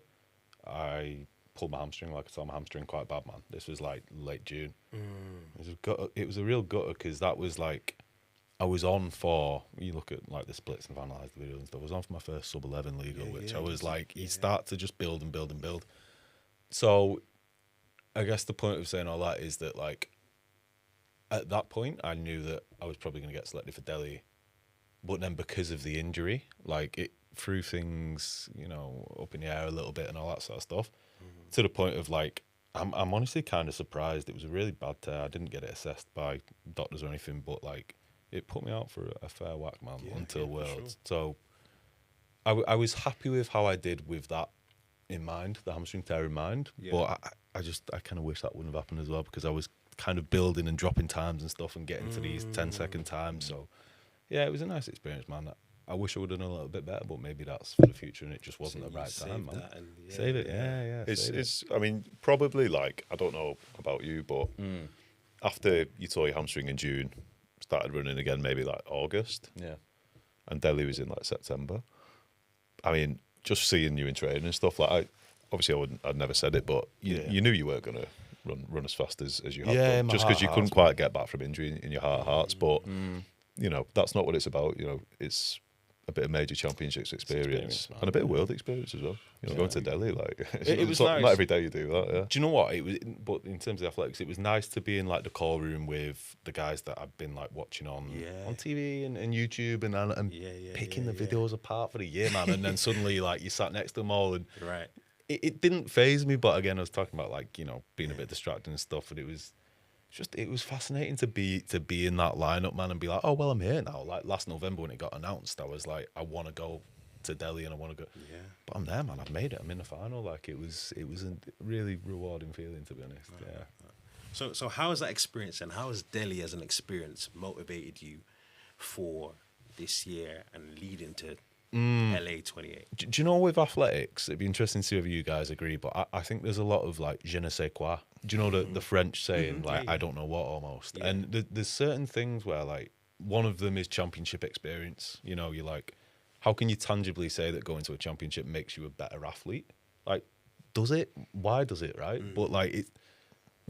I pulled my hamstring, like I tore my hamstring quite bad, man. This was like late June. It was a real gutter, because that was like, I was on for, you look at like the splits and analyse the videos and stuff, I was on for my first sub-11 legal, which I was like, you start to just build and build and build. So I guess the point of saying all that is that like, at that point, I knew that I was probably going to get selected for Delhi. But then because of the injury, like it threw things, you know, up in the air a little bit and all that sort of stuff, to the point of like, I'm honestly kind of surprised. It was a really bad tear. I didn't get it assessed by doctors or anything, but like it put me out for a fair whack, man, until Worlds. Sure. So I was happy with how I did with that in mind, the hamstring tear in mind. Yeah. But I kind of wish that wouldn't have happened as well, because I was kind of building and dropping times and stuff and getting to these 10-second times. So yeah, it was a nice experience, man. I wish I would have done a little bit better, but maybe that's for the future, and it just wasn't the right time, man. Save it, yeah. It's. I mean, probably like, I don't know about you, but after you tore your hamstring in June, started running again maybe like August. Yeah. And Delhi was in like September. I mean, just seeing you in training and stuff, like I'd never said it, but you knew you weren't gonna run as fast as you had done, just because you couldn't quite get back from injury in your heart of hearts. But you know, that's not what it's about. You know, it's a bit of major championships experience and a bit of world experience as well. You know, going to Delhi, like it was not nice. every day you do that. Yeah. Do you know what it was? But in terms of athletics, it was nice to be in like the call room with the guys that I've been like watching on TV and YouTube and picking the videos apart for the year, man. And then suddenly like you sat next to them all, and it didn't faze me, but again, I was talking about like, being a bit distracted and stuff, and it was fascinating to be in that lineup, man, and be like, oh well, I'm here now. Like last November when it got announced, I was like, I want to go to Delhi and I want to go. Yeah. But I'm there, man. I've made it. I'm in the final. Like it was a really rewarding feeling, to be honest. Right. Yeah. So how has that experience and how has Delhi as an experience motivated you for this year and leading to LA 28? Do you know, with athletics, it'd be interesting to see whether you guys agree, but I think there's a lot of like je ne sais quoi. Do you know the French saying, like, Yeah. I don't know what, almost? Yeah. And there's certain things where, like, one of them is championship experience. You're like, how can you tangibly say that going to a championship makes you a better athlete? Like, does it? Why does it, right? But, like,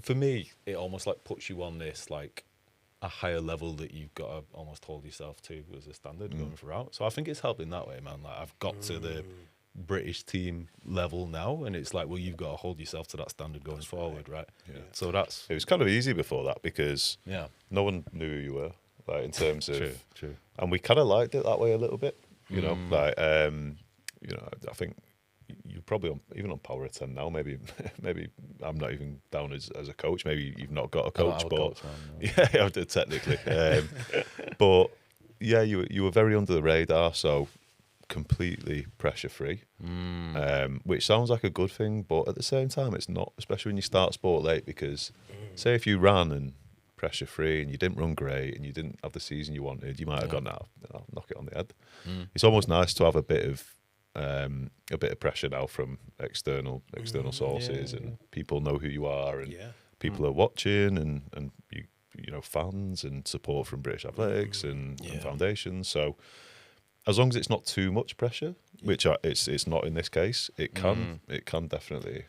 for me, it almost, like, puts you on this, like, a higher level that you've got to almost hold yourself to as a standard going throughout. So I think it's helped in that way, man. Like, I've got to the British team level now, and it's like, well, you've got to hold yourself to that standard going forward, right? Yeah. So that's It was kind of easy before that because yeah, no one knew who you were, like in terms of, true. and we kind of liked it that way a little bit, like I think you're probably even on Power of 10 now. Maybe I'm not even down as a coach. Maybe you've not got a coach, but yeah, I did technically. But yeah, you were very under the radar, so completely pressure free, which sounds like a good thing, but at the same time, it's not. Especially when you start sport late, because say if you ran and pressure free and you didn't run great and you didn't have the season you wanted, you might have gone, I'll knock it on the head. It's almost nice to have a bit of pressure now from external sources, and people know who you are, and people are watching, and you fans and support from British Athletics and foundations. So as long as it's not too much pressure, which it's not in this case, it can definitely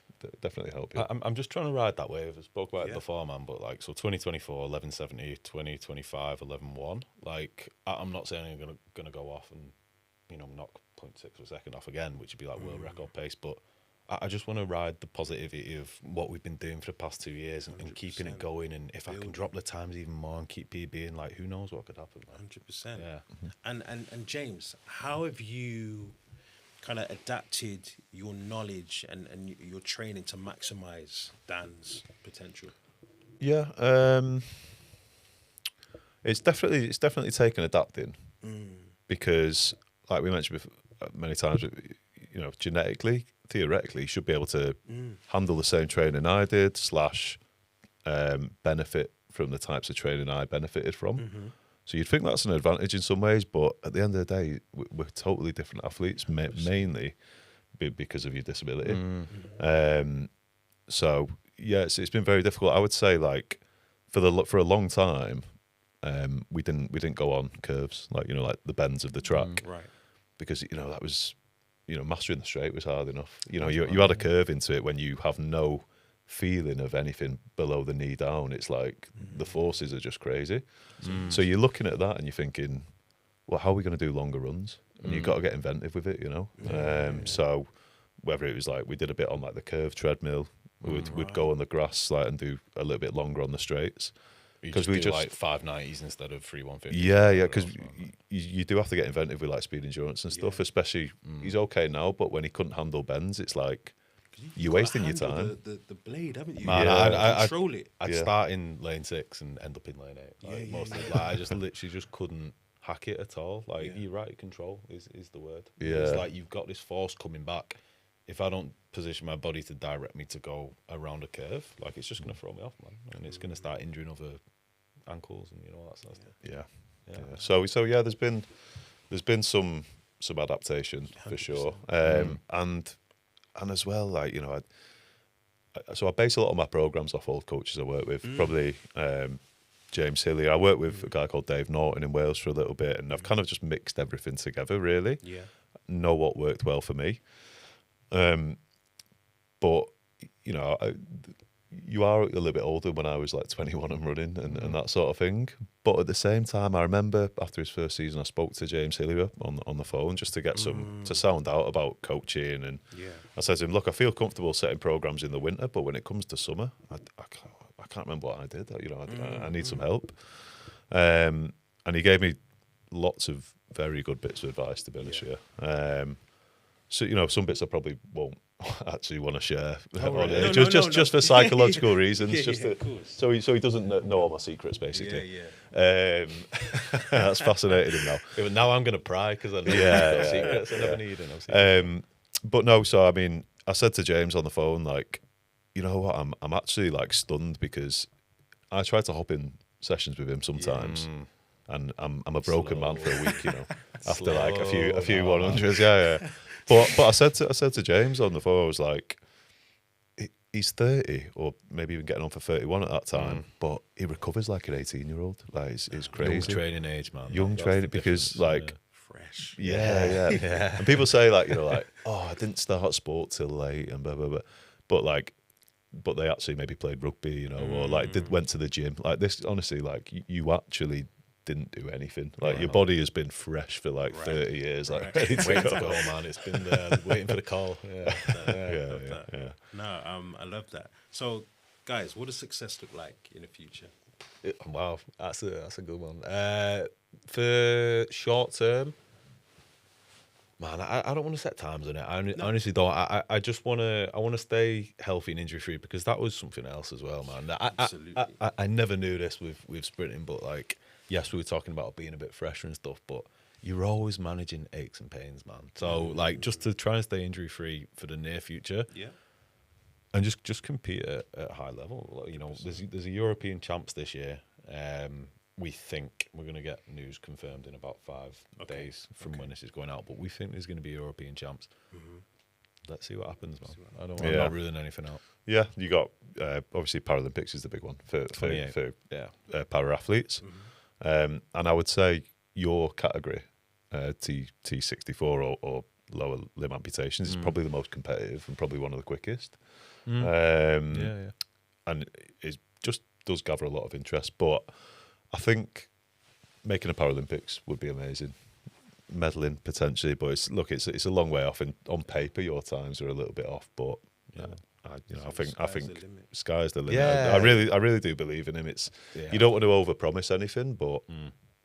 help you. I'm just trying to ride that wave. I spoke about it before, man, but like, so 2024 1170, 2025 11.1. Like, I'm not saying I'm gonna go off and knock 0.6 of a second off again, which would be like world record pace, but I just want to ride the positivity of what we've been doing for the past 2 years and keeping it going. And if I can drop the times even more and keep being like, who knows what could happen, man. 100%. Yeah. And James, how have you kind of adapted your knowledge and your training to maximize Dan's potential? Yeah, it's definitely taken adapting, because like we mentioned before, many times, genetically, theoretically, you should be able to handle the same training I did / benefit from the types of training I benefited from. So you'd think that's an advantage in some ways, but at the end of the day, we're totally different athletes, mainly because of your disability. So yeah, it's been very difficult. I would say, like, for a long time, we didn't go on curves, like like the bends of the track, Right. because that was mastering the straight was hard enough. You add a curve into it when you have no feeling of anything below the knee down. It's like the forces are just crazy. So you're looking at that and you're thinking, well, how are we going to do longer runs? And you've got to get inventive with it, So whether it was like we did a bit on like the curved treadmill, we'd go on the grass like and do a little bit longer on the straights. Because we just like 590s instead of 3 150s. Yeah, because you do have to get inventive with like speed endurance and stuff. Especially he's okay now, but when he couldn't handle bends, it's like you're wasting your time. The blade, haven't you? Man, I control it. I'd start in lane 6 and end up in lane 8. Like, mostly, like, I just literally just couldn't hack it at all. Like you're right, control is the word. Yeah, it's like you've got this force coming back. If I don't position my body to direct me to go around a curve, like it's just going to throw me off, man, and it's going to start injuring other ankles and all that sort of stuff. Yeah. So yeah, there's been some adaptation 100%. For sure, and as well, like I base a lot of my programs off old coaches I work with. Probably James Hillier. I worked with a guy called Dave Norton in Wales for a little bit, and I've kind of just mixed everything together. Really, know what worked well for me. But you are a little bit older when I was like 21 and running and that sort of thing. But at the same time, I remember after his first season, I spoke to James Hillier on the phone just to get to sound out about coaching. And I said to him, look, I feel comfortable setting programs in the winter, but when it comes to summer, I can't remember what I did. I need some help. And he gave me lots of very good bits of advice, to be honest with you. So some bits I probably won't actually want to share on right. it. No, just for psychological reasons, Yeah, just of course. so he doesn't know all my secrets, basically. Yeah. That's fascinating him now. Yeah, but now I'm going to pry because I know no secrets. I never needed no secrets. But no, so I mean, I said to James on the phone, like, you know what, I'm actually like stunned because I try to hop in sessions with him sometimes, and I'm a broken man for a week, after like a few 100s, yeah. But I said to James on the phone, I was like, he's 30 or maybe even getting on for 31 at that time, but he recovers like an 18-year-old. Like it's crazy. Young training age, man. Young That's training the because difference, like. Fresh. Yeah. And people say like, oh, I didn't start sport till late and blah blah blah, but they actually maybe played rugby, or like went to the gym. Like this, honestly, like you actually didn't do anything. Like your body has been fresh for like 30 years. Like ready to waiting go. to go, man. It's been waiting for the call. Yeah. Yeah. No, I love that. So, guys, what does success look like in the future? Wow, that's a good one. For short term, man, I don't want to set times on it. I honestly don't. I just want to stay healthy and injury free because that was something else as well, man. Absolutely. I never knew this with sprinting, but like, yes, we were talking about being a bit fresher and stuff, but you're always managing aches and pains, man. So like, just to try and stay injury free for the near future, and just compete at a high level. There's a European champs this year. We think we're going to get news confirmed in about 5 days from when this is going out, but we think there's going to be European champs. Let's see what happens, man. I'm not ruling anything out. Yeah, you got obviously Paralympics is the big one for para athletes, and I would say your category, T64 or lower limb amputations, is probably the most competitive and probably one of the quickest. And it just does gather a lot of interest. But I think making a Paralympics would be amazing. Medaling potentially, but it's a long way off. And on paper, your times are a little bit off. But I think sky's the limit. Yeah. I really do believe in him. You don't want to overpromise anything, but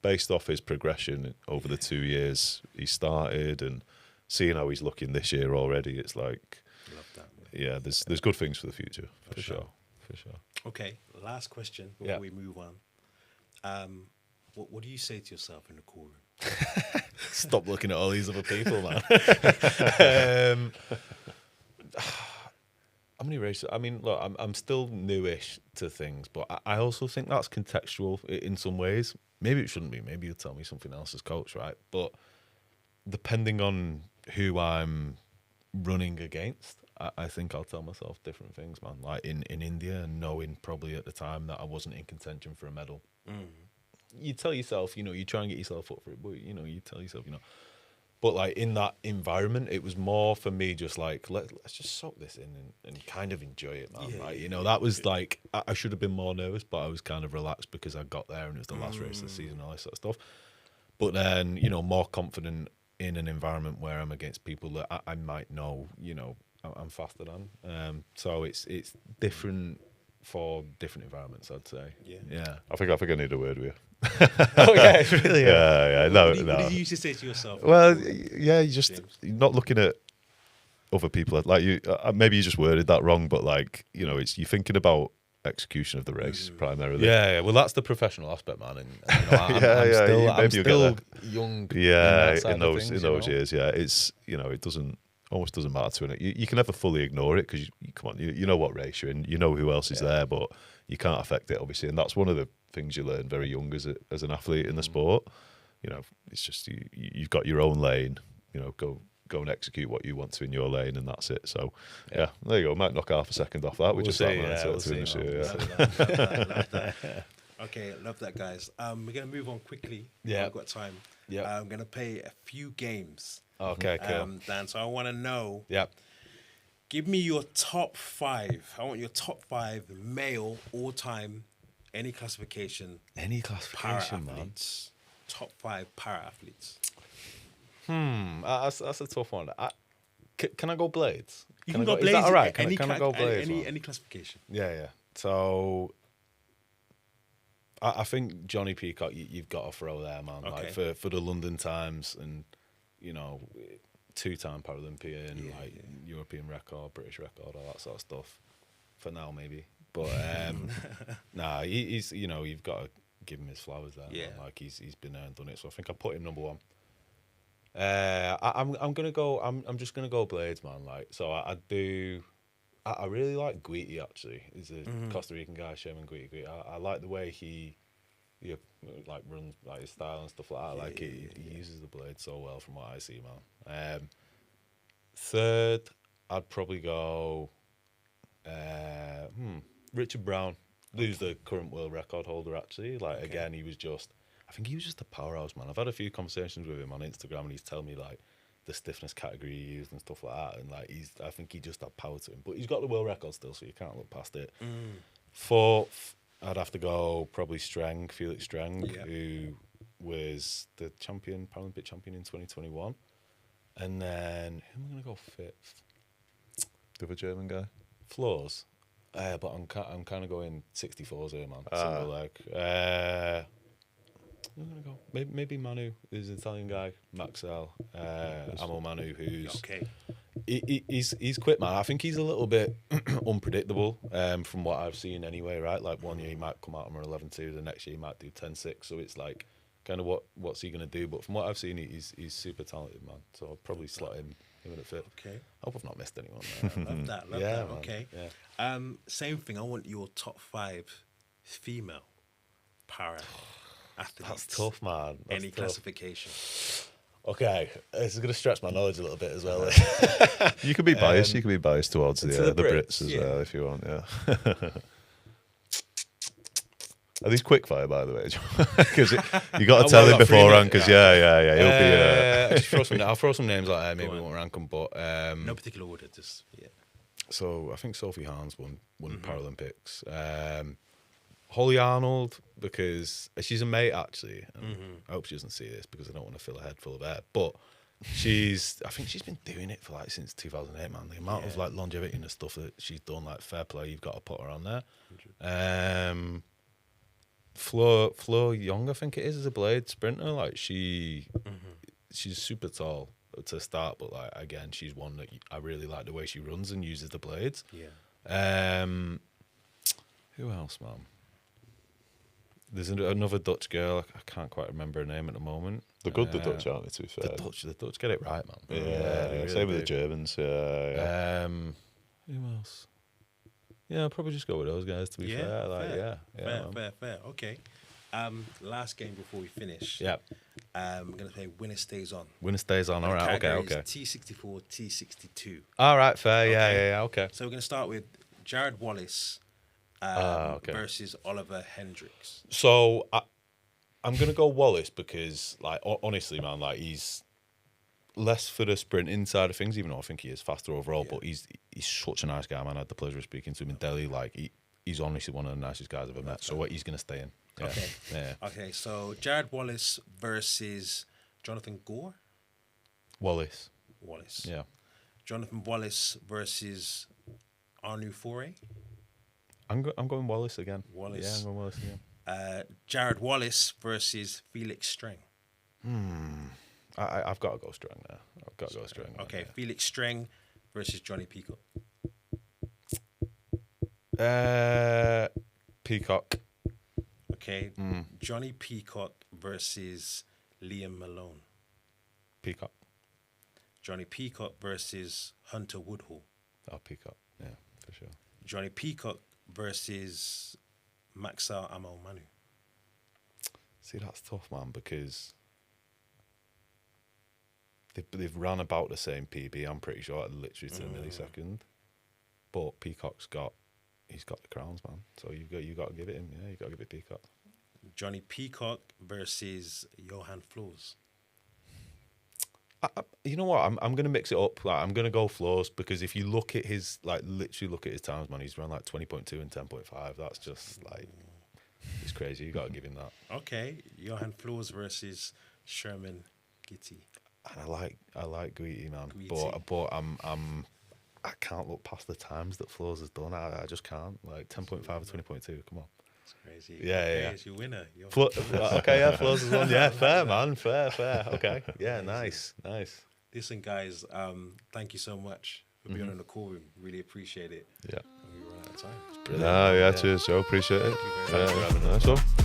based off his progression over the 2 years he started and seeing how he's looking this year already, it's like, Love that. yeah, there's good things for the future For sure. Okay, last question before we move on. What do you say to yourself in the call room? Stop looking at all these other people, man. How many races? I mean, look, I'm still newish to things, but I also think that's contextual in some ways. Maybe it shouldn't be. Maybe you'll tell me something else as coach, right? But depending on who I'm running against, I think I'll tell myself different things, man. Like in India, and knowing probably at the time that I wasn't in contention for a medal. You tell yourself, you try and get yourself up for it, but you tell yourself, But like in that environment, it was more for me just like let's just soak this in and kind of enjoy it, man. That was like I should have been more nervous, but I was kind of relaxed because I got there and it was the last race of the season and all that sort of stuff. But then more confident in an environment where I'm against people that I might know, I'm faster than. So it's different for different environments, I'd say. Yeah. I think I need a word with you. Oh yeah, it's really. Yeah. No. What did you used to say to yourself? Well, yeah, you're not looking at other people like you. Maybe you just worded that wrong, but like you're thinking about execution of the race primarily. Yeah. Well, that's the professional aspect, man. And I'm still young. Yeah, in those years, yeah, it's it almost doesn't matter to it. You can never fully ignore it because you know what race you're in, you know who else is there, but you can't affect it obviously, and that's one of the things you learn very young as an athlete in the sport. It's just you've got your own lane. Go and execute what you want to in your lane, and that's it. So yeah, there you go. Might knock half a second off that. We'll see. Love that. Okay, love that, guys. We're gonna move on quickly. Yeah, I've got time. Yeah, I'm gonna play a few games. Okay, cool. Dan, so I want to know. Yeah. Give me your top 5. I want your top 5 male all-time, any classification. Para-athletes. Man. Top 5 para-athletes. That's a tough one. Can I go blades? You can go blades. Is that all right? Any can I go blades? Any classification. Yeah. So I think Johnny Peacock, you've got to throw there, man. Okay. Like for the London Times, and 2-time Paralympian, like European record, British record, all that sort of stuff. For now, maybe, but nah, he's you've got to give him his flowers there. Yeah. Man. Like he's been there and done it. So I think I put him number one. I'm gonna go. I'm just gonna go Blades, man. Like so, I really like Guiti actually. He's a Costa Rican guy, Sherman Guiti. I like the way he like runs like his style and stuff like that. He uses the blade so well from what I see, man. Third, I'd probably go Richard Brown, who's the current world record holder actually. Like again, I think he was just a powerhouse, man. I've had a few conversations with him on Instagram and he's telling me like the stiffness category he used and stuff like that, and like I think he just had power to him. But he's got the world record still, so you can't look past it. Fourth, I'd have to go probably Felix Strang, who was the Paralympic champion in 2021. And then who am I going to go fifth? The other German guy. Floors. But I'm kind of going 64s here, man. Single leg. I'm going to go maybe Manu, who's an Italian guy. Maxell. Amo Manu, who's... Okay. He's quick, man. I think he's a little bit unpredictable from what I've seen anyway, right? Like one year he might come out on 11.2, the next year he might do 10.6. So it's like kind of what's he going to do? But from what I've seen, he's super talented, man. So I'll probably slot him in at fifth. Okay. I hope I've not missed anyone there. Love that. Love Yeah, that. man. Okay. Yeah. Same thing. I want your top 5 female para athletes. That's tough, man. That's Any tough. classification. Okay, this is going to stretch my knowledge a little bit as well. You could be biased. You could be biased towards to the the Brits as well if you want. Yeah. Are these quick fire, by the way? Because you got to tell him beforehand. Because yeah, he'll be. I'll throw some names out there. Maybe we won't rank them, but No particular order. Just So I think Sophie Harms won Paralympics. Holly Arnold, because she's a mate actually. And I hope she doesn't see this because I don't want to fill her head full of hair. But I think she's been doing it for like since 2008, man. The amount of like longevity and the stuff that she's done, like fair play, you've got to put her on there. Flo Young, I think it is a blade sprinter. Like she's super tall to start, but like again, she's one that I really like the way she runs and uses the blades. Yeah. Who else, man? There's another Dutch girl. I can't quite remember her name at the moment. They're good, the Dutch, aren't they, to be fair? The Dutch get it right, man. Yeah, they really same with do. the Germans. Yeah. Who else? Yeah, I'll probably just go with those guys, to be fair. Like, fair. Okay. Last game before we finish. Yeah. We're going to play Winner Stays On. Winner stays on. All right, okay. T64, T62. All right, fair. Yeah, okay. So we're going to start with Jared Wallace versus Oliver Hendricks. So I'm going to go Wallace because, like, honestly, man, like, he's less for the sprint inside of things, even though I think he is faster overall, but he's such a nice guy, man. I had the pleasure of speaking to him in Delhi. Like, he's honestly one of the nicest guys I've ever met. So he's going to stay in. Yeah. Okay. Yeah. Okay, so Jared Wallace versus Jonathan Gore? Wallace. Yeah. Jonathan Wallace versus Arnu Foray? I'm going Wallace again. Wallace. Yeah, I'm going Wallace again. Jared Wallace versus Felix Streng? I've got to go Streng there. I've got to go Streng. Okay, Yeah. Felix Streng versus Johnny Peacock? Peacock. Okay, Johnny Peacock versus Liam Malone? Peacock. Johnny Peacock versus Hunter Woodhall? Oh, Peacock. Yeah, for sure. Johnny Peacock versus Maxar Amal Manu? See, that's tough, man, because they've run about the same PB. I'm pretty sure, literally to the millisecond. But Peacock's got the crowns, man. So you got to give it him. Yeah, you got to give it Peacock. Johnny Peacock versus Johan Floors? You know what? I'm gonna mix it up. Like, I'm gonna go Floors because if you look at his literally look at his times, man, he's run like 20.2 and 10.5. That's just like it's crazy. You got to give him that. Okay, Johan Floors versus Sherman Gitty. And I like Guiti, man. Guiti. But I can't look past the times that Floors has done. I just can't. Like 10.5 or 20.2. Come on. It's crazy. Yeah, okay, yeah. It's your winner. Okay, yeah, Floors is one. Yeah, fair, man. Fair. Okay. Yeah, nice. Listen, guys, thank you so much for being on the call room. Really appreciate it. Yeah. And we run out of time. Yeah, cheers, Joe. Appreciate it. Thank you very much. Nice one.